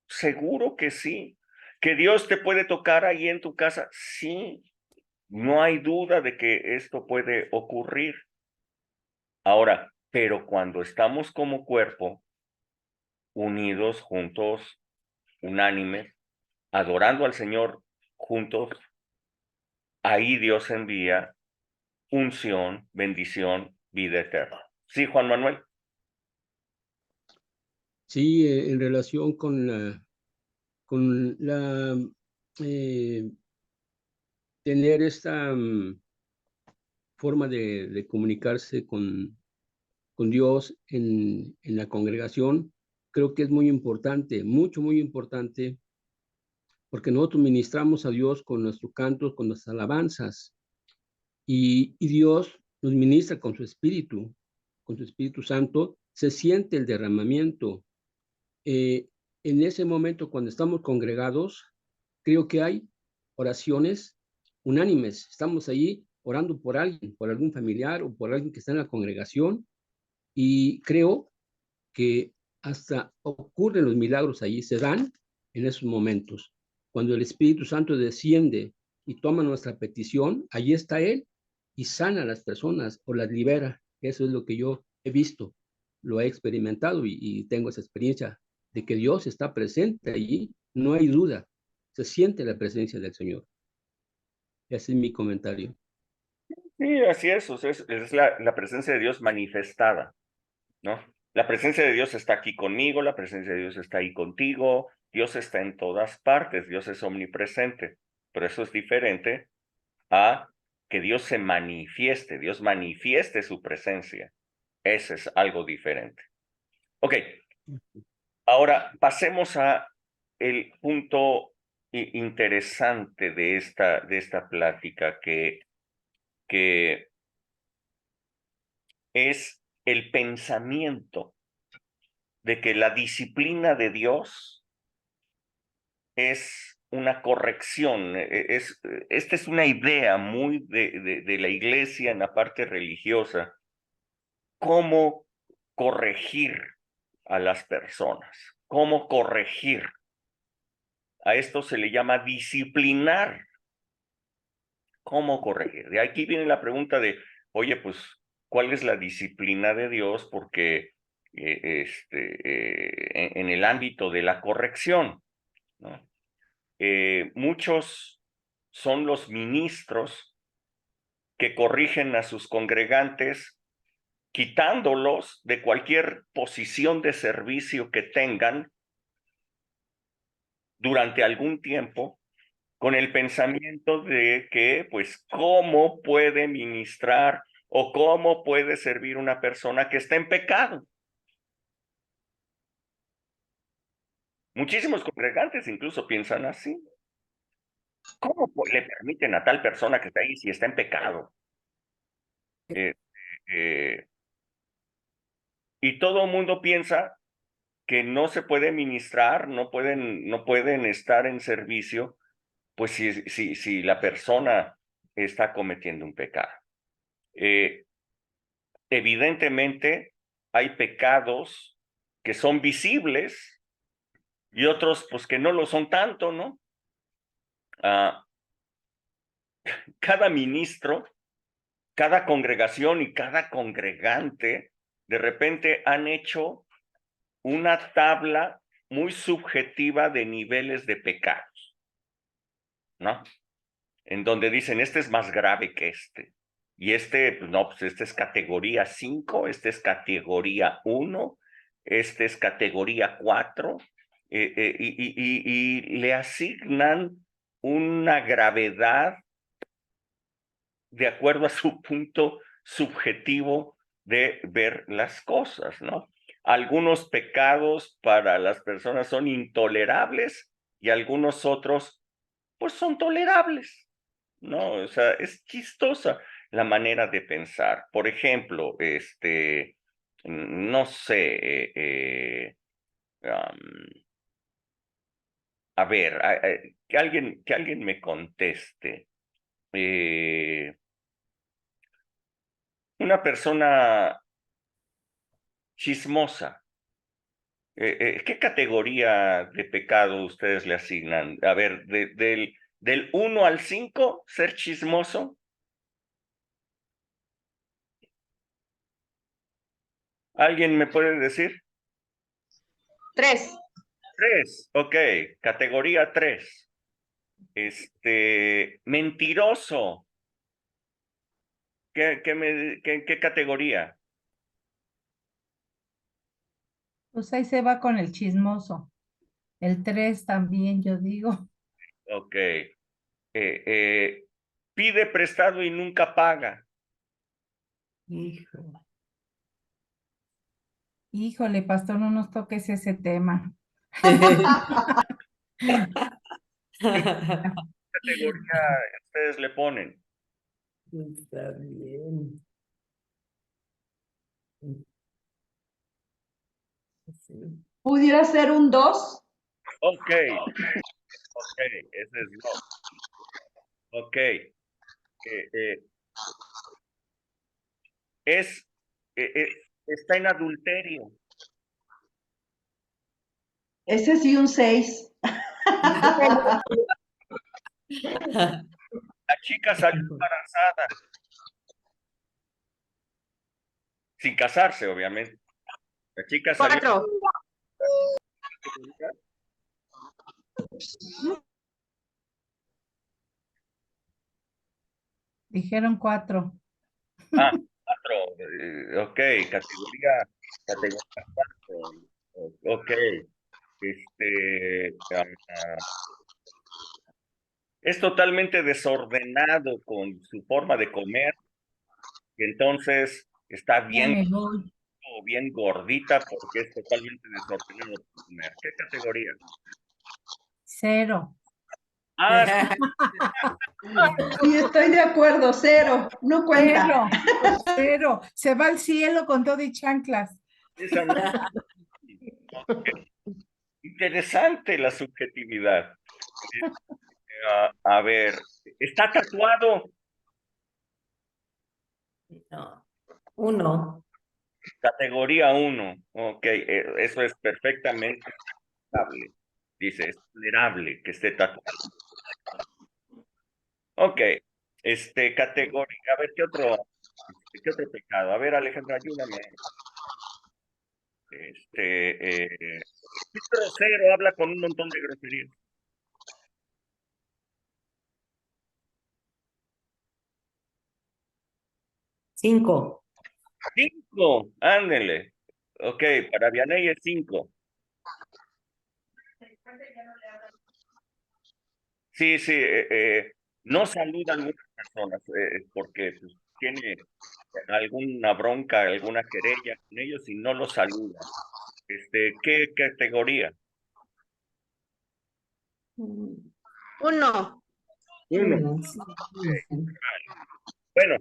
seguro que sí. ¿Que Dios te puede tocar ahí en tu casa? Sí, no hay duda de que esto puede ocurrir. Ahora, pero cuando estamos como cuerpo, unidos, juntos, unánimes, adorando al Señor juntos, ahí Dios envía unción, bendición, vida eterna. Sí, Juan Manuel. Sí, en relación con la tener esta forma de comunicarse con Dios en la congregación, creo que es muy importante, muy importante, porque nosotros ministramos a Dios con nuestros cantos, con nuestras alabanzas, y Dios nos ministra con su Espíritu Santo, se siente el derramamiento. En ese momento, cuando estamos congregados, creo que hay oraciones unánimes. Estamos ahí orando por alguien, por algún familiar o por alguien que está en la congregación, y creo que hasta ocurren los milagros allí, se dan en esos momentos. Cuando el Espíritu Santo desciende y toma nuestra petición, allí está Él y sana a las personas o las libera. Eso es lo que yo he visto, lo he experimentado y tengo esa experiencia de que Dios está presente allí, no hay duda, se siente la presencia del Señor. Ese es mi comentario. Sí, así es, o sea, es la presencia de Dios manifestada, ¿no? La presencia de Dios está aquí conmigo, la presencia de Dios está ahí contigo, Dios está en todas partes, Dios es omnipresente, pero eso es diferente a que Dios manifieste su presencia. Ese es algo diferente. Ok, ahora pasemos a el punto interesante de esta plática que es el pensamiento de que la disciplina de Dios es una corrección. Esta es una idea muy de la iglesia en la parte religiosa. ¿Cómo corregir a las personas, cómo corregir. A esto se le llama disciplinar. ¿Cómo corregir? De aquí viene la pregunta de, oye, pues, ¿cuál es la disciplina de Dios? Porque en el ámbito de la corrección, ¿no? Muchos son los ministros que corrigen a sus congregantes quitándolos de cualquier posición de servicio que tengan durante algún tiempo, con el pensamiento de que, pues, ¿cómo puede ministrar o cómo puede servir una persona que está en pecado? Muchísimos congregantes incluso piensan así. ¿Cómo le permiten a tal persona que está ahí si está en pecado? Y todo el mundo piensa que no se puede ministrar, no pueden estar en servicio, pues si la persona está cometiendo un pecado. Evidentemente hay pecados que son visibles y otros pues que no lo son tanto, ¿no? Cada ministro, cada congregación y cada congregante de repente han hecho una tabla muy subjetiva de niveles de pecados, ¿no? En donde dicen, este es más grave que este. Y pues no, pues este es categoría 5, este es categoría 1, este es categoría 4, y le asignan una gravedad de acuerdo a su punto subjetivo de ver las cosas, ¿no? Algunos pecados para las personas son intolerables y algunos otros, pues son tolerables, ¿no? O sea, es chistosa la manera de pensar. Por ejemplo, no sé, a ver, que alguien me conteste. Una persona chismosa, ¿qué categoría de pecado ustedes le asignan? A ver, del 1 al 5, ser chismoso. ¿Alguien me puede decir? 3. 3, ok, categoría 3. Mentiroso. ¿Qué categoría? Pues ahí se va con el chismoso. El 3 también, yo digo. Ok. Pide prestado y nunca paga. Hijo. Híjole, pastor, no nos toques ese tema. ¿Categoría ustedes le ponen? Está bien. Sí. ¿Pudiera ser un 2? Ok, ese es no. Ok. Está en adulterio. Ese sí un 6. La chica salió embarazada. Sin casarse, obviamente. La chica salió. 4. Dijeron 4. 4. Ok, categoría 4. Ok. Es totalmente desordenado con su forma de comer. Y entonces está Ya bien, me voy. bien gordita porque es totalmente desordenado con comer. ¿Qué categoría? 0. Ah, Sí, estoy de acuerdo, 0. No cuenta. 0. Se va al cielo con todo y chanclas. esa no. Interesante la subjetividad. A ver, ¿está tatuado? No. 1. Categoría 1. Ok, eso es perfectamente aceptable. Dice, es tolerable que esté tatuado. Ok, categoría, a ver, ¿qué otro pecado? A ver, Alejandra, ayúdame. Es grosero, habla con un montón de groserías. 5. 5, ándele. Ok, para Vianey es 5. Sí, sí, no saluda a algunas personas porque pues, tiene alguna bronca, alguna querella con ellos y no los saluda. ¿Qué categoría? 1. 1. Bueno,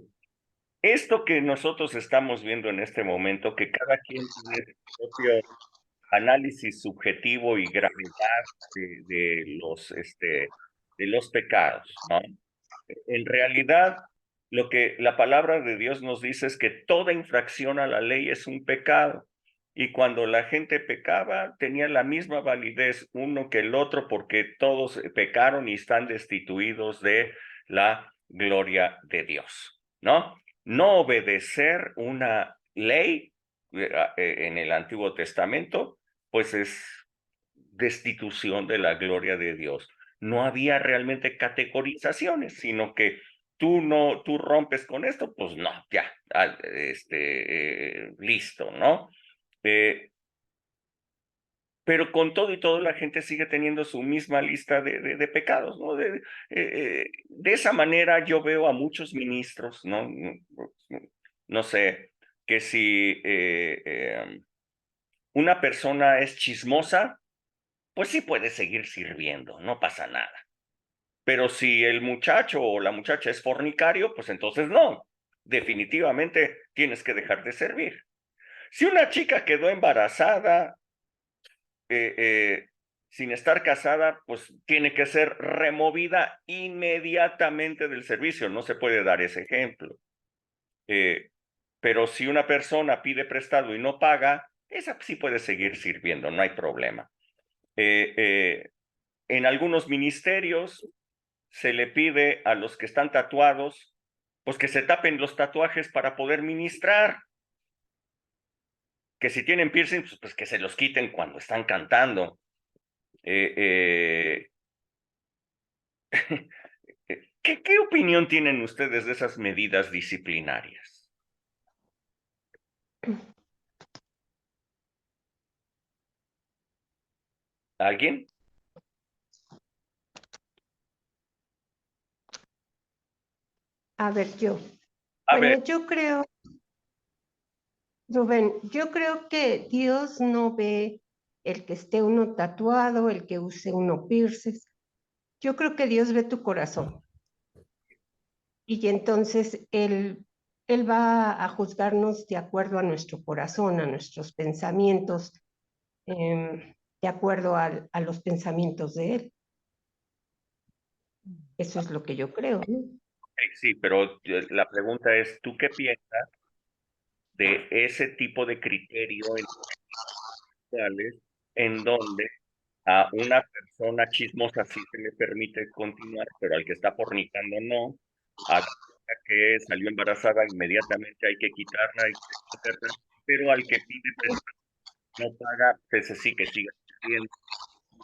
esto que nosotros estamos viendo en este momento, que cada quien tiene su propio análisis subjetivo y gravedad de los pecados, ¿no? En realidad, lo que la palabra de Dios nos dice es que toda infracción a la ley es un pecado. Y cuando la gente pecaba, tenía la misma validez uno que el otro, porque todos pecaron y están destituidos de la gloria de Dios, ¿no? No obedecer una ley en el Antiguo Testamento, pues es destitución de la gloria de Dios. No había realmente categorizaciones, sino que tú rompes con esto, pues no, ya, listo, ¿no? Pero con todo y todo la gente sigue teniendo su misma lista de pecados, ¿no? De esa manera yo veo a muchos ministros, ¿no? No sé, que si una persona es chismosa, pues sí puede seguir sirviendo, no pasa nada. Pero si el muchacho o la muchacha es fornicario, pues entonces no, definitivamente tienes que dejar de servir. Si una chica quedó embarazada sin estar casada, pues tiene que ser removida inmediatamente del servicio, no se puede dar ese ejemplo. Pero si una persona pide prestado y no paga, esa sí puede seguir sirviendo, no hay problema. En algunos ministerios se le pide a los que están tatuados, pues que se tapen los tatuajes para poder ministrar. Que si tienen piercing, pues que se los quiten cuando están cantando. ¿Qué opinión tienen ustedes de esas medidas disciplinarias? ¿Alguien? A ver, yo. A Bueno, ver, yo creo, Rubén, yo creo que Dios no ve el que esté uno tatuado, el que use uno pierces. Yo creo que Dios ve tu corazón. Y entonces Él va a juzgarnos de acuerdo a nuestro corazón, a nuestros pensamientos, de acuerdo a los pensamientos de Él. Eso es lo que yo creo, ¿no? sí, pero la pregunta es, ¿tú qué piensas de ese tipo de criterio en donde a una persona chismosa sí se le permite continuar, pero al que está fornicando no, a la que salió embarazada inmediatamente hay que quitarla, pero al que pide prestado no paga, ese sí que sigue sirviendo.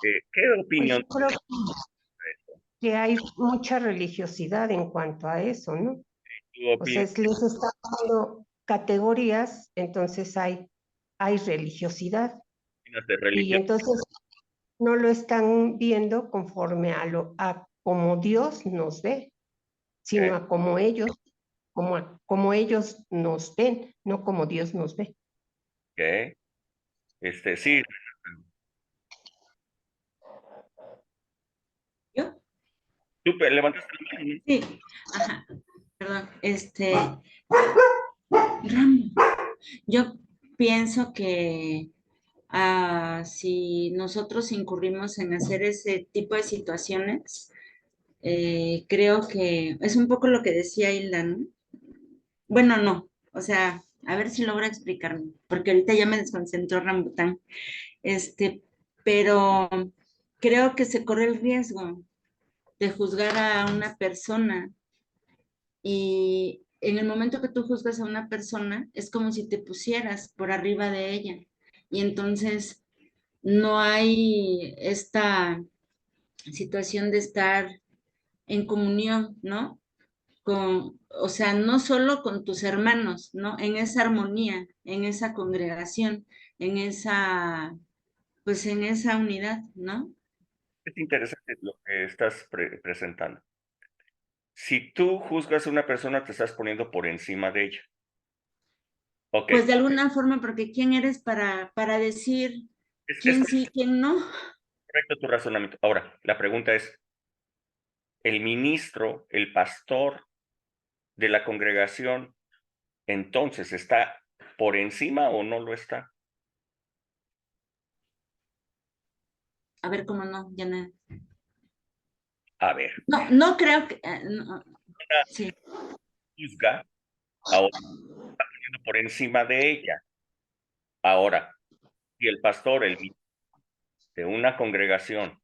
¿Qué Pues opinión yo creo que hay mucha religiosidad en cuanto a eso, ¿no? O sea, les está dando categorías, entonces hay religiosidad. de Y religión? entonces no lo están viendo conforme a como Dios nos ve, sino a como ellos, como ellos nos ven, no como Dios nos ve. Ok. Sí, ¿Yo? tú levantaste la mano, ¿no? Sí, ajá, perdón, Rambo, yo pienso que si nosotros incurrimos en hacer ese tipo de situaciones, creo que es un poco lo que decía Hilda, ¿no? Bueno, no, o sea, A ver si logro explicarme, porque ahorita ya me desconcentró Rambután. Pero creo que se corre el riesgo de juzgar a una persona, y en el momento que tú juzgas a una persona es como si te pusieras por arriba de ella, y entonces no hay esta situación de estar en comunión, ¿no? O sea, no solo con tus hermanos, ¿no? En esa armonía, en esa congregación, pues en esa unidad, ¿no? Es interesante lo que estás presentando. Si tú juzgas a una persona, te estás poniendo por encima de ella. Ok. Pues de alguna forma, porque ¿quién eres para decir quién sí, quién no? Correcto tu razonamiento. Ahora, la pregunta es, ¿el ministro, el pastor de la congregación, entonces está por encima o no lo está? A ver, ¿cómo no? Ya no. A ver. No creo que... sí. Juzga, ahora está poniendo por encima de ella. Ahora, si el pastor, el ministro de una congregación,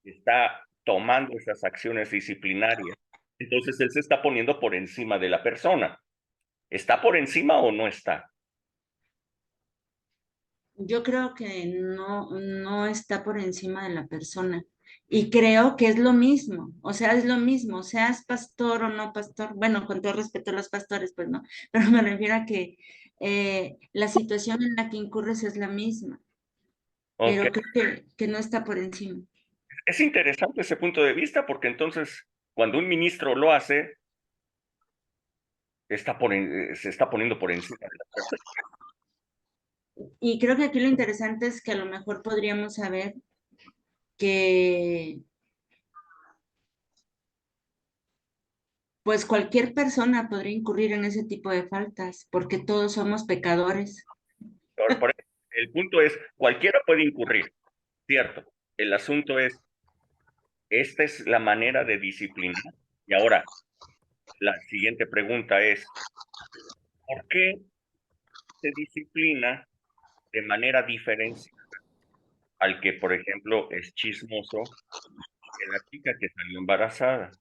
está tomando esas acciones disciplinarias, entonces él se está poniendo por encima de la persona. ¿Está por encima o no está? Yo creo que no está por encima de la persona. Y creo que es lo mismo, o sea, es lo mismo, seas pastor o no pastor, bueno, con todo respeto a los pastores, pues no, pero me refiero a que la situación en la que incurres es la misma, pero Okay. creo que no está por encima. Es interesante ese punto de vista, porque entonces, cuando un ministro lo hace, se está poniendo por encima de la persona. Y creo que aquí lo interesante es que a lo mejor podríamos saber que pues cualquier persona podría incurrir en ese tipo de faltas, porque todos somos pecadores. Por eso, el punto es, cualquiera puede incurrir, ¿cierto? El asunto es, esta es la manera de disciplinar. Y ahora, la siguiente pregunta es, ¿por qué se disciplina de manera diferenciada al que, por ejemplo, es chismoso que la chica que salió embarazada?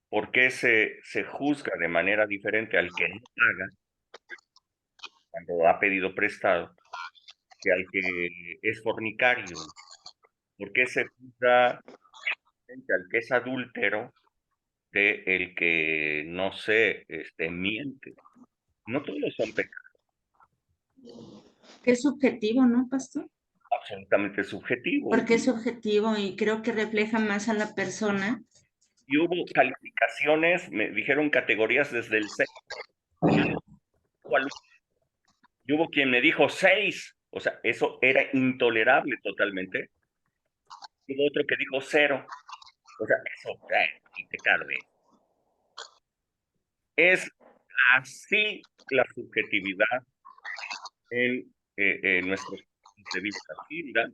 ¿Por qué se juzga de manera diferente al que no paga cuando ha pedido prestado que al que es fornicario? ¿Por qué se juzga frente al que es adúltero de el que, no sé, miente? No todos son pecados, Es subjetivo, ¿no, pastor? absolutamente subjetivos. Porque es subjetivo y creo que refleja más a la persona. Y hubo calificaciones, me dijeron categorías desde el 6. Y hubo quien me dijo 6. O sea, eso era intolerable totalmente. Y hubo otro que dijo 0. O sea, eso, y te cargue. Es así la subjetividad en nuestros puntos de vista. Hilda.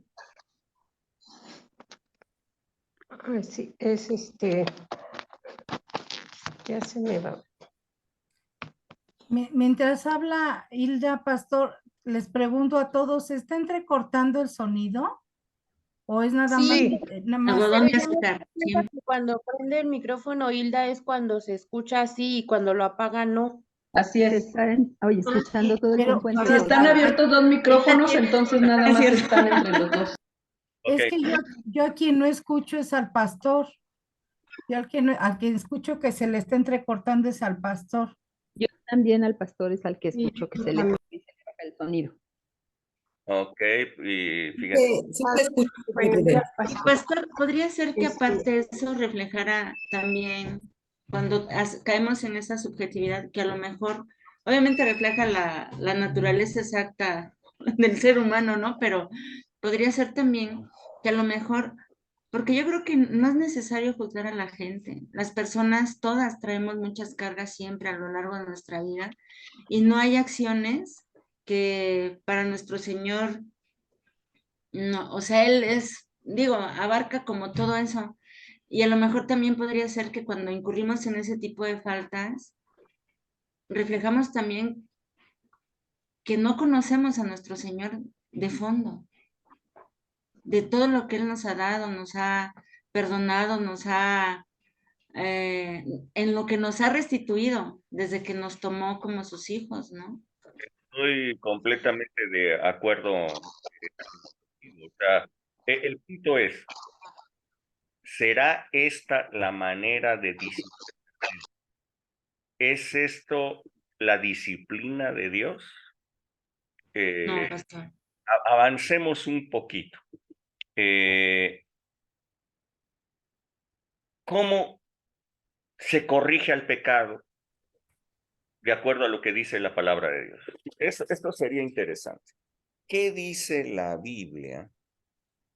Sí, ya se me va. Mientras habla Hilda, pastor, les pregunto a todos, ¿se está entrecortando el sonido? ¿O es nada más? Sí. Nada más? Algodón de Pero yo me azúcar, doy cuenta sí. que cuando prende el micrófono Hilda es cuando se escucha así y cuando lo apaga no. Así Se es. están escuchando todo el Pero tiempo entre Si los están dos. abiertos dos micrófonos, entonces nada más Cierto. están entre los dos. es Ok. que yo a quien no escucho es al pastor. Yo al que escucho que se le está entrecortando es al pastor. Yo también al pastor es al que Sí, escucho que yo se le también. baja el sonido. Ok, y fíjense. Pastor, podría ser que aparte eso reflejara también cuando caemos en esa subjetividad que a lo mejor, obviamente refleja la naturaleza exacta del ser humano, ¿no? Pero podría ser también que a lo mejor, porque yo creo que no es necesario juzgar a la gente. Las personas, todas traemos muchas cargas siempre a lo largo de nuestra vida y no hay acciones que para nuestro Señor no, o sea, él digo, abarca como todo eso. Y a lo mejor también podría ser que cuando incurrimos en ese tipo de faltas, reflejamos también que no conocemos a nuestro Señor de fondo, de todo lo que Él nos ha dado, nos ha perdonado, en lo que nos ha restituido desde que nos tomó como sus hijos, ¿no? Estoy completamente de acuerdo. O sea, el punto es, ¿será esta la manera de disciplinar? ¿Es esto la disciplina de Dios? No, pastor. Avancemos un poquito. ¿Cómo se corrige al pecado de acuerdo a lo que dice la palabra de Dios? Esto sería interesante. ¿Qué dice la Biblia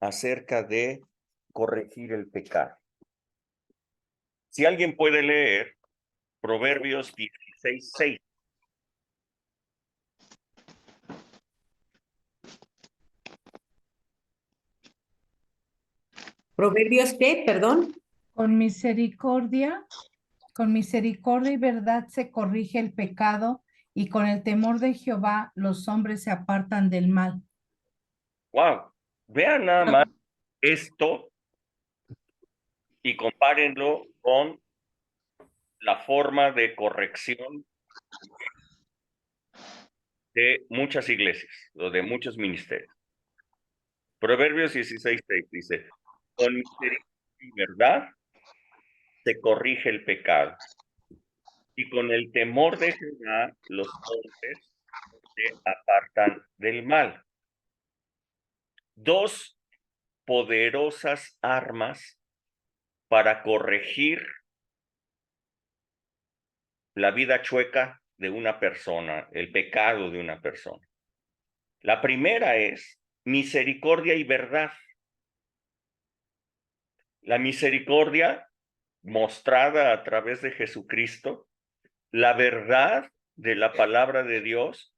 acerca de corregir el pecado? Si alguien puede leer Proverbios 16:6. Proverbios, ¿qué? Perdón. Con misericordia y verdad se corrige el pecado, y con el temor de Jehová los hombres se apartan del mal. Wow, vean nada más esto y compárenlo con la forma de corrección de muchas iglesias o de muchos ministerios. Proverbios 16:6 dice, con misericordia y verdad se corrige el pecado, y con el temor de Jehová los hombres se apartan del mal. Dos poderosas armas para corregir la vida chueca de una persona, el pecado de una persona. La primera es misericordia y verdad. La misericordia mostrada a través de Jesucristo, la verdad de la palabra de Dios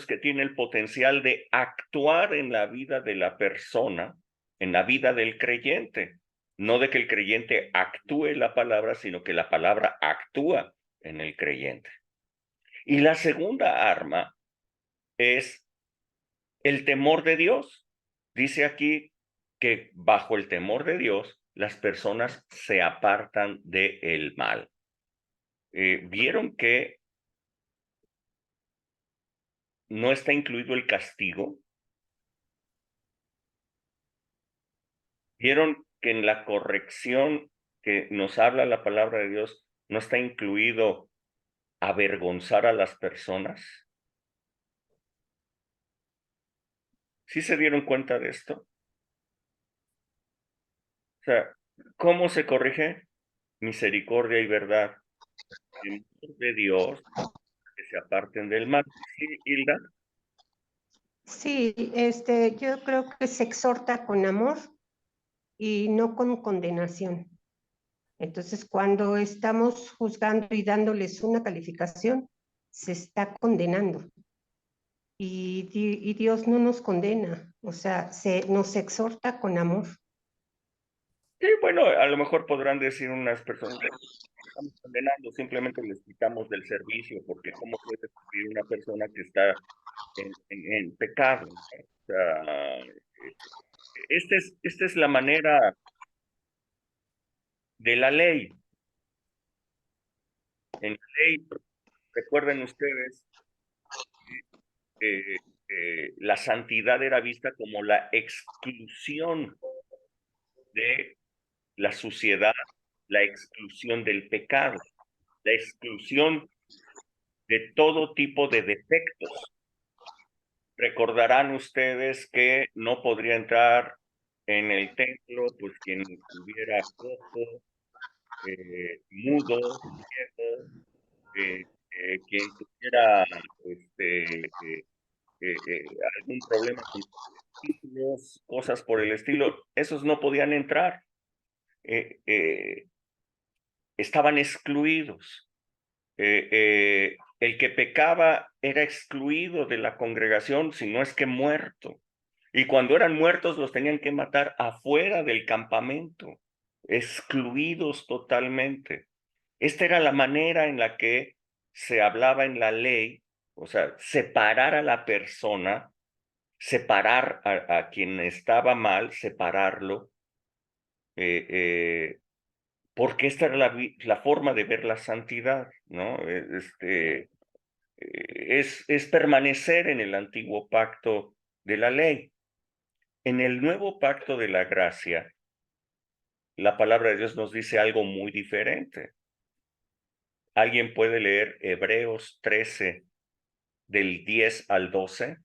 que tiene el potencial de actuar en la vida de la persona, en la vida del creyente. No de que el creyente actúe la palabra, sino que la palabra actúa en el creyente. Y la segunda arma es el temor de Dios. Dice aquí que bajo el temor de Dios, las personas se apartan del mal. ¿Vieron que no está incluido el castigo? ¿Vieron que en la corrección que nos habla la palabra de Dios no está incluido avergonzar a las personas? ¿Sí se dieron cuenta de esto? O sea, ¿cómo se corrige? Misericordia y verdad. Temor de Dios, que se aparten del mal. ¿Sí, Hilda? Sí, yo creo que se exhorta con amor y no con condenación. Entonces, cuando estamos juzgando y dándoles una calificación, se está condenando. Y Dios no nos condena, o sea, nos exhorta con amor. Sí, bueno, a lo mejor podrán decir unas personas, estamos condenando, simplemente les quitamos del servicio, porque ¿cómo puede vivir una persona que está en pecado? O sea, esta es la manera de la ley. En la ley, recuerden ustedes, la santidad era vista como la exclusión de la suciedad, la exclusión del pecado, la exclusión de todo tipo de defectos. Recordarán ustedes que no podría entrar en el templo pues quien estuviera cojo, mudo, ciego, quien tuviera algún problema con títulos, cosas por el estilo, esos no podían entrar. Estaban excluidos. El que pecaba era excluido de la congregación, si no es que muerto. Y cuando eran muertos los tenían que matar afuera del campamento, excluidos totalmente. Esta era la manera en la que se hablaba en la ley O sea, separar a la persona, separar a quien estaba mal, separarlo, porque esta era la forma de ver la santidad, ¿no? Es permanecer en el antiguo pacto de la ley. En el nuevo pacto de la gracia, la palabra de Dios nos dice algo muy diferente. ¿Alguien puede leer Hebreos 13, del 10 al 12?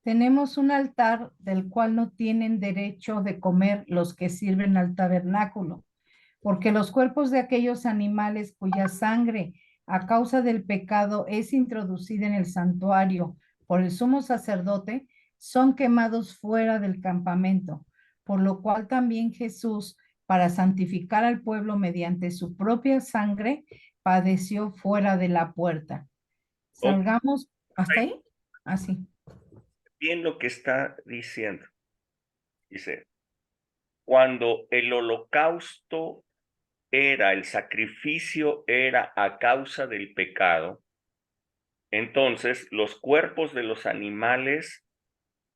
Tenemos un altar del cual no tienen derecho de comer los que sirven al tabernáculo, porque los cuerpos de aquellos animales cuya sangre a causa del pecado es introducida en el santuario por el sumo sacerdote, son quemados fuera del campamento, por lo cual también Jesús, para santificar al pueblo mediante su propia sangre, padeció fuera de la puerta. Salgamos hasta ahí, así. Bien lo que está diciendo. Dice, cuando el holocausto el sacrificio era a causa del pecado, entonces los cuerpos de los animales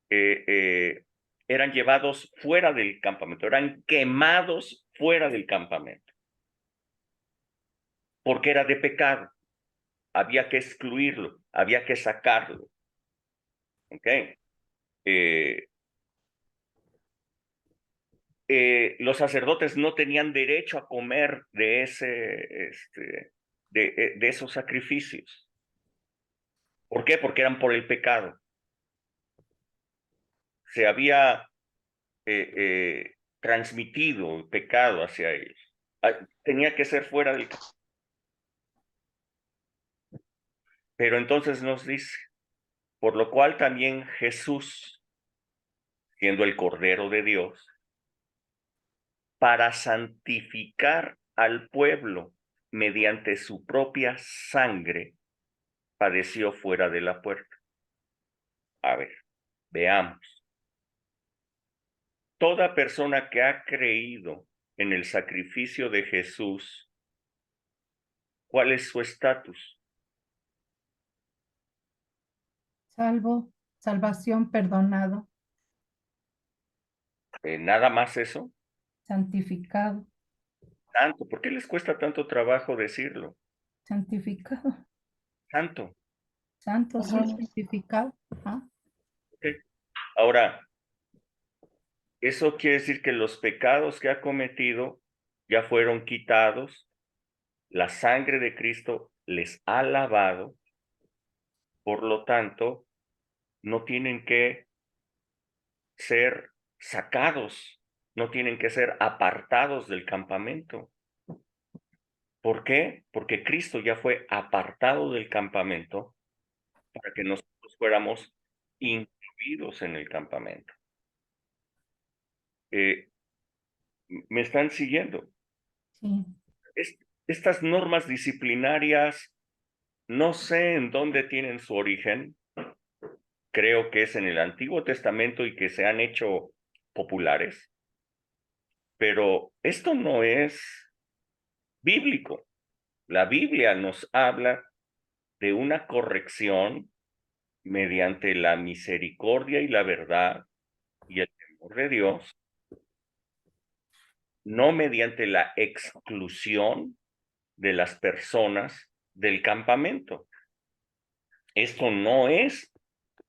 eran llevados fuera del campamento, eran quemados fuera del campamento, porque era de pecado. Había que excluirlo, había que sacarlo. ¿Ok? Los sacerdotes no tenían derecho a comer de de esos sacrificios. ¿Por qué? Porque eran por el pecado. Se había transmitido el pecado hacia ellos. Tenía que ser fuera del... Pero entonces nos dice, por lo cual también Jesús, siendo el Cordero de Dios, para santificar al pueblo mediante su propia sangre, padeció fuera de la puerta. A ver, veamos. Toda persona que ha creído en el sacrificio de Jesús, ¿cuál es su estatus? Salvo, salvación, perdonado, Nada más eso. santificado, Santo. ¿Por qué les cuesta tanto trabajo decirlo? santificado, Santo. santo, sí, santificado. Ajá. Okay. Ahora, eso quiere decir que los pecados que ha cometido ya fueron quitados, la sangre de Cristo les ha lavado, por lo tanto, no tienen que ser sacados, no tienen que ser apartados del campamento. ¿Por qué? Porque Cristo ya fue apartado del campamento para que nosotros fuéramos incluidos en el campamento. ¿Me están siguiendo? Sí. Estas normas disciplinarias, no sé en dónde tienen su origen. Creo que es en el Antiguo Testamento y que se han hecho populares. Pero esto no es bíblico. La Biblia nos habla de una corrección mediante la misericordia y la verdad y el temor de Dios, no mediante la exclusión de las personas del campamento. Esto no es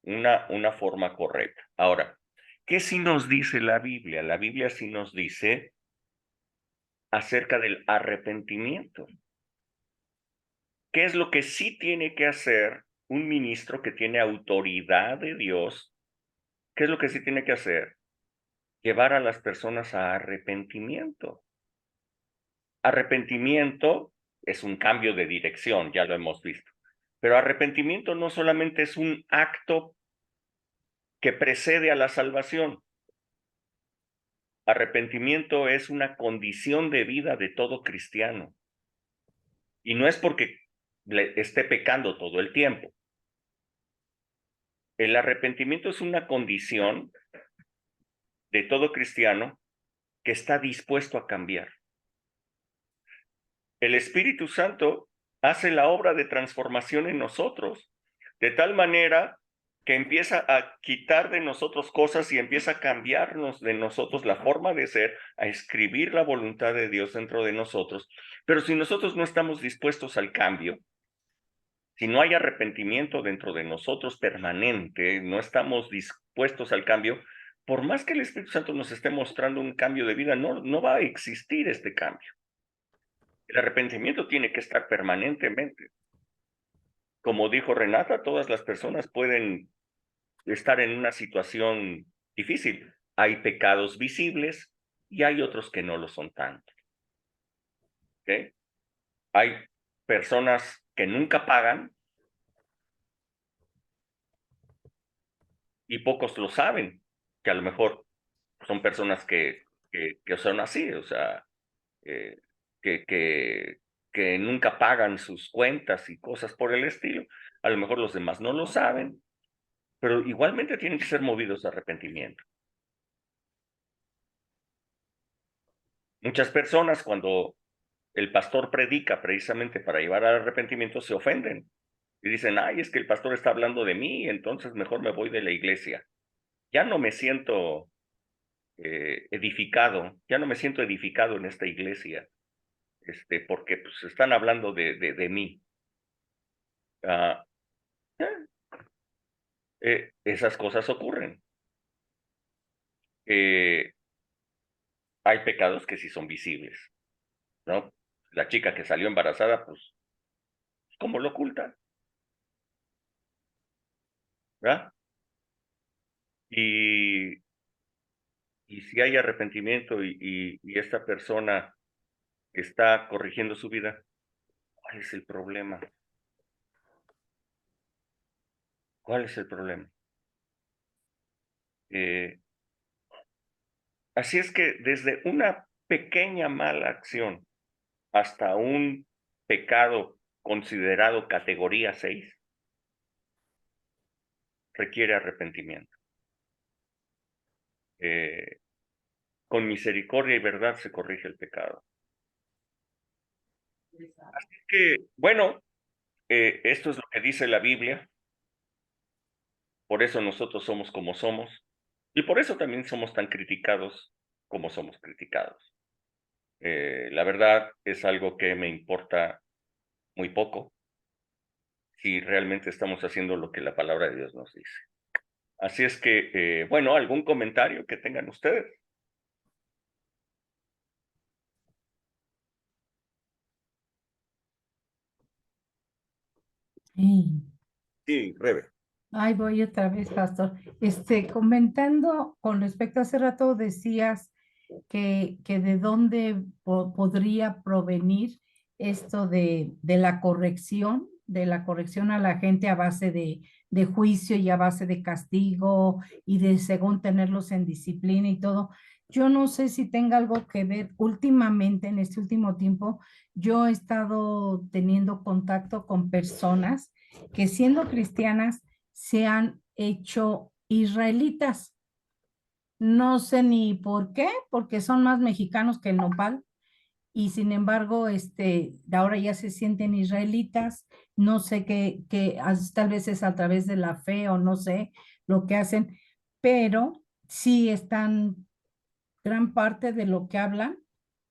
una forma correcta. Ahora, ¿qué sí nos dice la Biblia? La Biblia sí nos dice acerca del arrepentimiento. ¿Qué es lo que sí tiene que hacer un ministro que tiene autoridad de Dios? ¿Qué es lo que sí tiene que hacer? Llevar a las personas a arrepentimiento. Arrepentimiento es un cambio de dirección, ya lo hemos visto. Pero arrepentimiento no solamente es un acto que precede a la salvación. Arrepentimiento es una condición de vida de todo cristiano. Y no es porque esté pecando todo el tiempo. El arrepentimiento es una condición de todo cristiano que está dispuesto a cambiar. El Espíritu Santo hace la obra de transformación en nosotros, de tal manera que empieza a quitar de nosotros cosas y empieza a cambiarnos de nosotros la forma de ser, a escribir la voluntad de Dios dentro de nosotros. Pero si nosotros no estamos dispuestos al cambio, si no hay arrepentimiento dentro de nosotros permanente, no estamos dispuestos al cambio, por más que el Espíritu Santo nos esté mostrando un cambio de vida, no va a existir este cambio. El arrepentimiento tiene que estar permanentemente. Como dijo Renata, todas las personas pueden estar en una situación difícil. Hay pecados visibles y hay otros que no lo son tanto. ¿Okay? Hay personas que nunca pagan y pocos lo saben, que a lo mejor son personas que son así, o sea, que nunca pagan sus cuentas y cosas por el estilo. A lo mejor los demás no lo saben, pero igualmente tienen que ser movidos a arrepentimiento. Muchas personas, cuando el pastor predica precisamente para llevar al arrepentimiento, se ofenden y dicen, ay, es que el pastor está hablando de mí, entonces mejor me voy de la iglesia. Ya no me siento edificado en esta iglesia, porque pues están hablando de mí. Esas cosas ocurren. Hay pecados que sí son visibles, ¿no? La chica que salió embarazada, pues, ¿cómo lo oculta? ¿Verdad? Y si hay arrepentimiento y esta persona está corrigiendo su vida, ¿cuál es el problema? ¿Cuál es el problema? Así es que desde una pequeña mala acción hasta un pecado considerado categoría 6, requiere arrepentimiento. Con misericordia y verdad se corrige el pecado. Así que, bueno, esto es lo que dice la Biblia. Por eso nosotros somos como somos. Y por eso también somos tan criticados como somos criticados. La verdad es algo que me importa muy poco si realmente estamos haciendo lo que la palabra de Dios nos dice. Así es que, bueno, ¿algún comentario que tengan ustedes? Sí, Rebe. Ay, voy otra vez, pastor. Comentando con respecto, hace rato decías que de dónde podría provenir esto de la corrección a la gente a base de juicio y a base de castigo y de según tenerlos en disciplina y todo. Yo no sé si tenga algo que ver últimamente, en este último tiempo, yo he estado teniendo contacto con personas que siendo cristianas se han hecho israelitas. No sé ni por qué, porque son más mexicanos que el nopal y sin embargo, ahora ya se sienten israelitas. No sé tal vez es a través de la fe o no sé lo que hacen, pero sí están, gran parte de lo que hablan,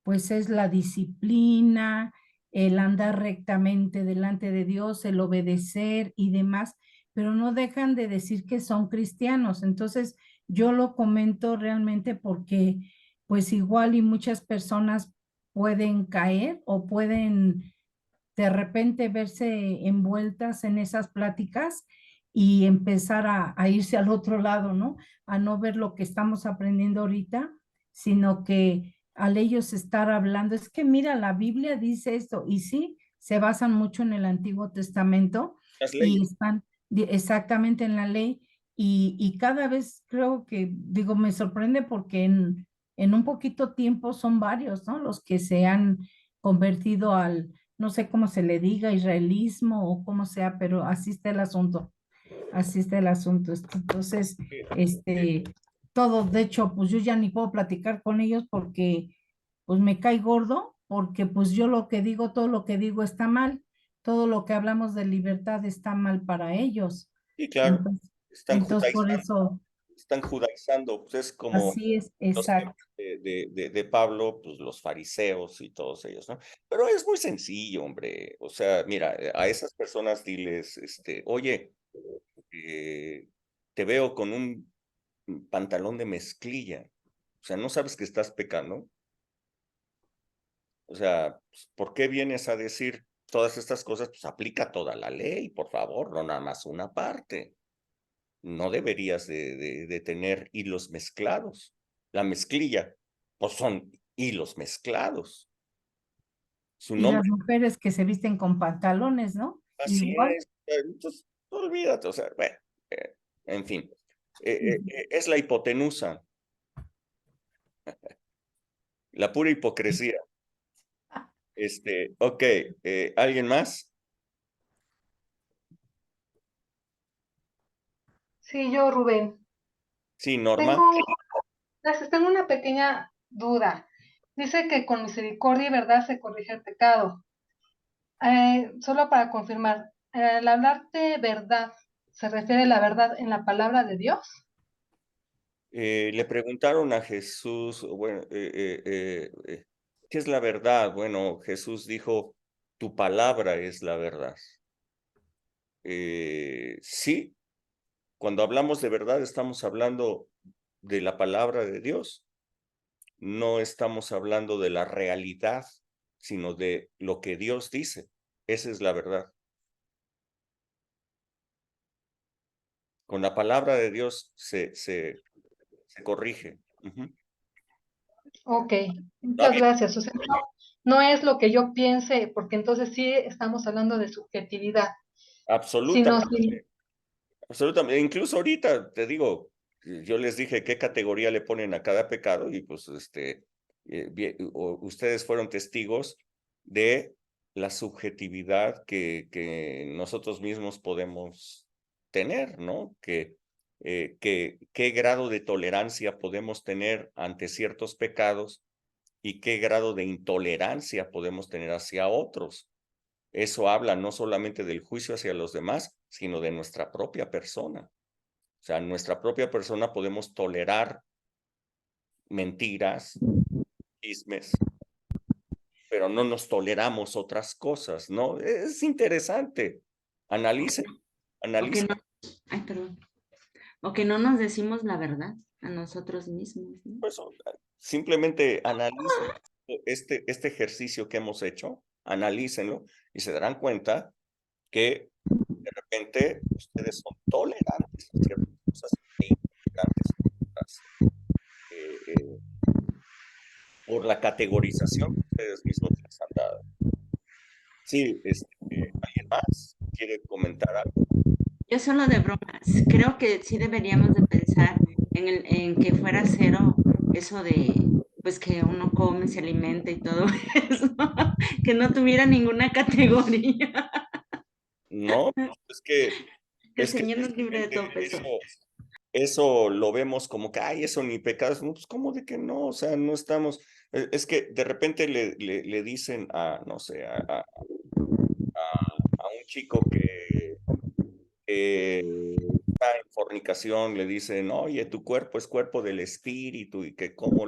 pues es la disciplina, el andar rectamente delante de Dios, el obedecer y demás, pero no dejan de decir que son cristianos. Entonces, yo lo comento realmente porque, pues igual y muchas personas pueden caer o pueden de repente verse envueltas en esas pláticas y empezar a irse al otro lado, ¿no? A no ver lo que estamos aprendiendo ahorita, sino que al ellos estar hablando, es que mira, la Biblia dice esto, y sí, se basan mucho en el Antiguo Testamento y están exactamente en la ley, y cada vez creo que, digo, me sorprende porque en un poquito tiempo son varios, ¿no? Los que se han convertido al, no sé cómo se le diga, israelismo o como sea, pero así está el asunto. Así está el asunto. Entonces, todo. De hecho, pues yo ya ni puedo platicar con ellos porque pues me cae gordo, porque pues yo lo que digo, todo lo que digo está mal, todo lo que hablamos de libertad está mal para ellos. Y claro, Entonces por eso, están judaizando, pues es como así es, los exacto. de Pablo, pues los fariseos y todos ellos, ¿no? Pero es muy sencillo, hombre. O sea, mira, a esas personas diles, oye, te veo con un pantalón de mezclilla. O sea, ¿no sabes que estás pecando? O sea, pues, ¿por qué vienes a decir todas estas cosas? Pues aplica toda la ley, por favor, no nada más una parte. No deberías de tener hilos mezclados. La mezclilla, pues son hilos mezclados. Su Y las nombre, mujeres que se visten con pantalones, ¿no? así Igual. es. Entonces, olvídate, o sea, bueno, en fin. Ujú. Es la hipotenusa, la pura hipocresía. Ok, ¿alguien más? Sí, yo, Rubén. Sí, Norma. Tengo una pequeña duda. Dice que con misericordia y verdad se corrige el pecado. Solo para confirmar, el hablar de verdad, ¿se refiere a la verdad en la palabra de Dios? Le preguntaron a Jesús, bueno, ¿qué es la verdad? Bueno, Jesús dijo, tu palabra es la verdad. Sí, cuando hablamos de verdad estamos hablando de la palabra de Dios. No estamos hablando de la realidad, sino de lo que Dios dice. Esa es la verdad. Con la palabra de Dios se corrige. Ujú. Ok, Está muchas bien, gracias. O sea, no es lo que yo piense, porque entonces sí estamos hablando de subjetividad, sino absolutamente. Absolutamente. Incluso ahorita te digo, yo les dije qué categoría le ponen a cada pecado y pues ustedes fueron testigos de la subjetividad que nosotros mismos podemos tener, ¿no? Qué grado de tolerancia podemos tener ante ciertos pecados y qué grado de intolerancia podemos tener hacia otros. Eso habla no solamente del juicio hacia los demás, sino de nuestra propia persona. O sea, nuestra propia persona podemos tolerar mentiras, chismes, pero no nos toleramos otras cosas, ¿no? Es interesante. Analicen, O que analicen. no, ay, perdón. O que no nos decimos la verdad a nosotros mismos, ¿no? Pues, simplemente analicen este ejercicio que hemos hecho, analícenlo y se darán cuenta que de repente ustedes son tolerantes a ciertas cosas e intolerantes a otras. Por la categorización que ustedes mismos les han dado. Sí, ¿alguien más quiere comentar algo? Yo solo de bromas, creo que sí deberíamos de pensar en que fuera cero eso de pues que uno come, se alimenta y todo eso, que no tuviera ninguna categoría, No, pues que el es que Señor nos libre de precisamente todo peso. eso lo vemos como que, ay, eso ni pecados, no, pues ¿cómo de que no? O sea, no estamos, es que de repente le dicen a, no sé, a un chico que está en fornicación, le dicen, oye, tu cuerpo es cuerpo del espíritu y que cómo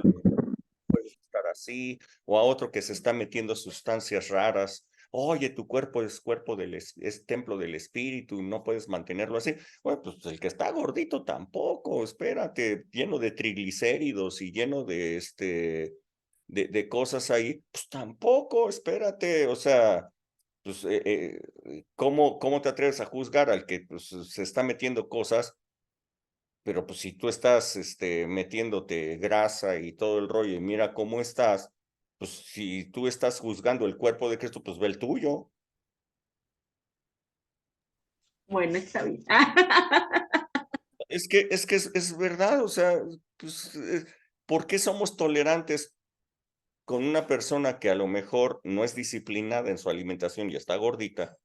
puedes estar así, o a otro que se está metiendo sustancias raras, oye, tu cuerpo es cuerpo es templo del espíritu y no puedes mantenerlo así. Bueno, pues el que está gordito tampoco, espérate, lleno de triglicéridos y lleno de cosas ahí, pues tampoco, espérate, o sea, pues, ¿cómo te atreves a juzgar al que pues, se está metiendo cosas? Pero pues si tú estás metiéndote grasa y todo el rollo y mira cómo estás, pues si tú estás juzgando el cuerpo de Cristo, pues ve el tuyo. Bueno, está bien. Es verdad, o sea, pues, ¿por qué somos tolerantes con una persona que a lo mejor no es disciplinada en su alimentación y está gordita?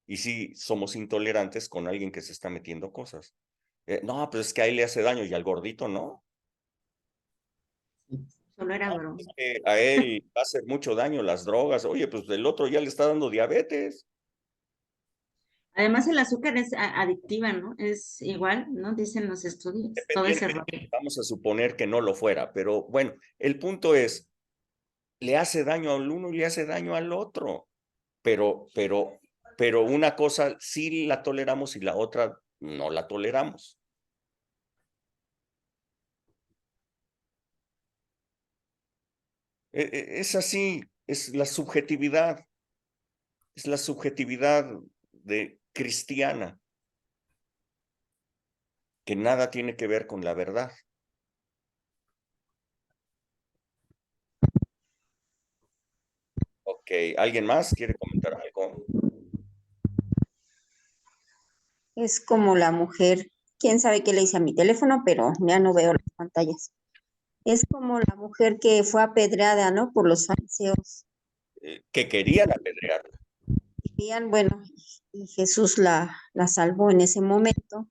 Y sí somos intolerantes con alguien que se está metiendo cosas. No, pues es que a él le hace daño y al gordito no. Solo era broma. Es que a él va a hacer mucho daño las drogas. Oye, pues el otro ya le está dando diabetes. Además, el azúcar es adictiva, ¿no? Es igual, ¿no? Dicen los estudios. Todo ese rollo. Vamos a suponer que no lo fuera, pero bueno, el punto es, le hace daño al uno y le hace daño al otro. Pero una cosa sí la toleramos y la otra no la toleramos. Es así, es la subjetividad de cristiana, que nada tiene que ver con la verdad. Ok, ¿alguien más quiere comentar algo? Es como la mujer, quién sabe qué le hice a mi teléfono, pero ya no veo las pantallas. Es como la mujer que fue apedreada, ¿no? Por los fariseos. Que querían apedrearla. Querían, bueno, y Jesús la salvó en ese momento,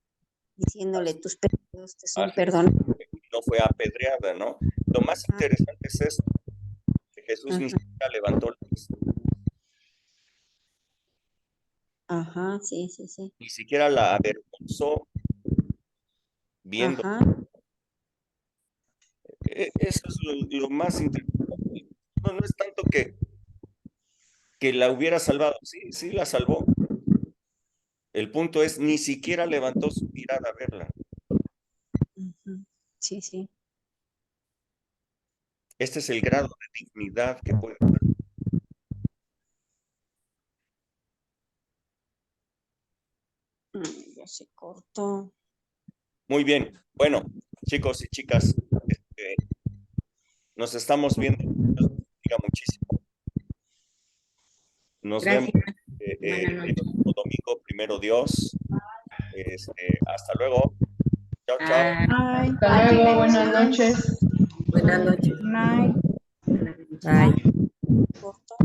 diciéndole, tus pecados te son perdonados. No fue apedreada, ¿no? Lo más interesante es esto, que Jesús ni siquiera levantó la vista. Ajá, sí, sí, sí. Ni siquiera la avergonzó viendo. Ajá. Eso es lo más interesante. No es tanto que la hubiera salvado. Sí, sí la salvó. El punto es, ni siquiera levantó su mirada a verla. Sí, sí. Este es el grado de dignidad que puede haber. Ya se cortó. Muy bien. Bueno, chicos y chicas, nos estamos viendo. Dios los bendiga muchísimo. Nos vemos el próximo domingo, primero Dios. Hasta luego. Chao, chao. Hasta luego, buenas noches. Buenas noches. Night. Bye. Cortó.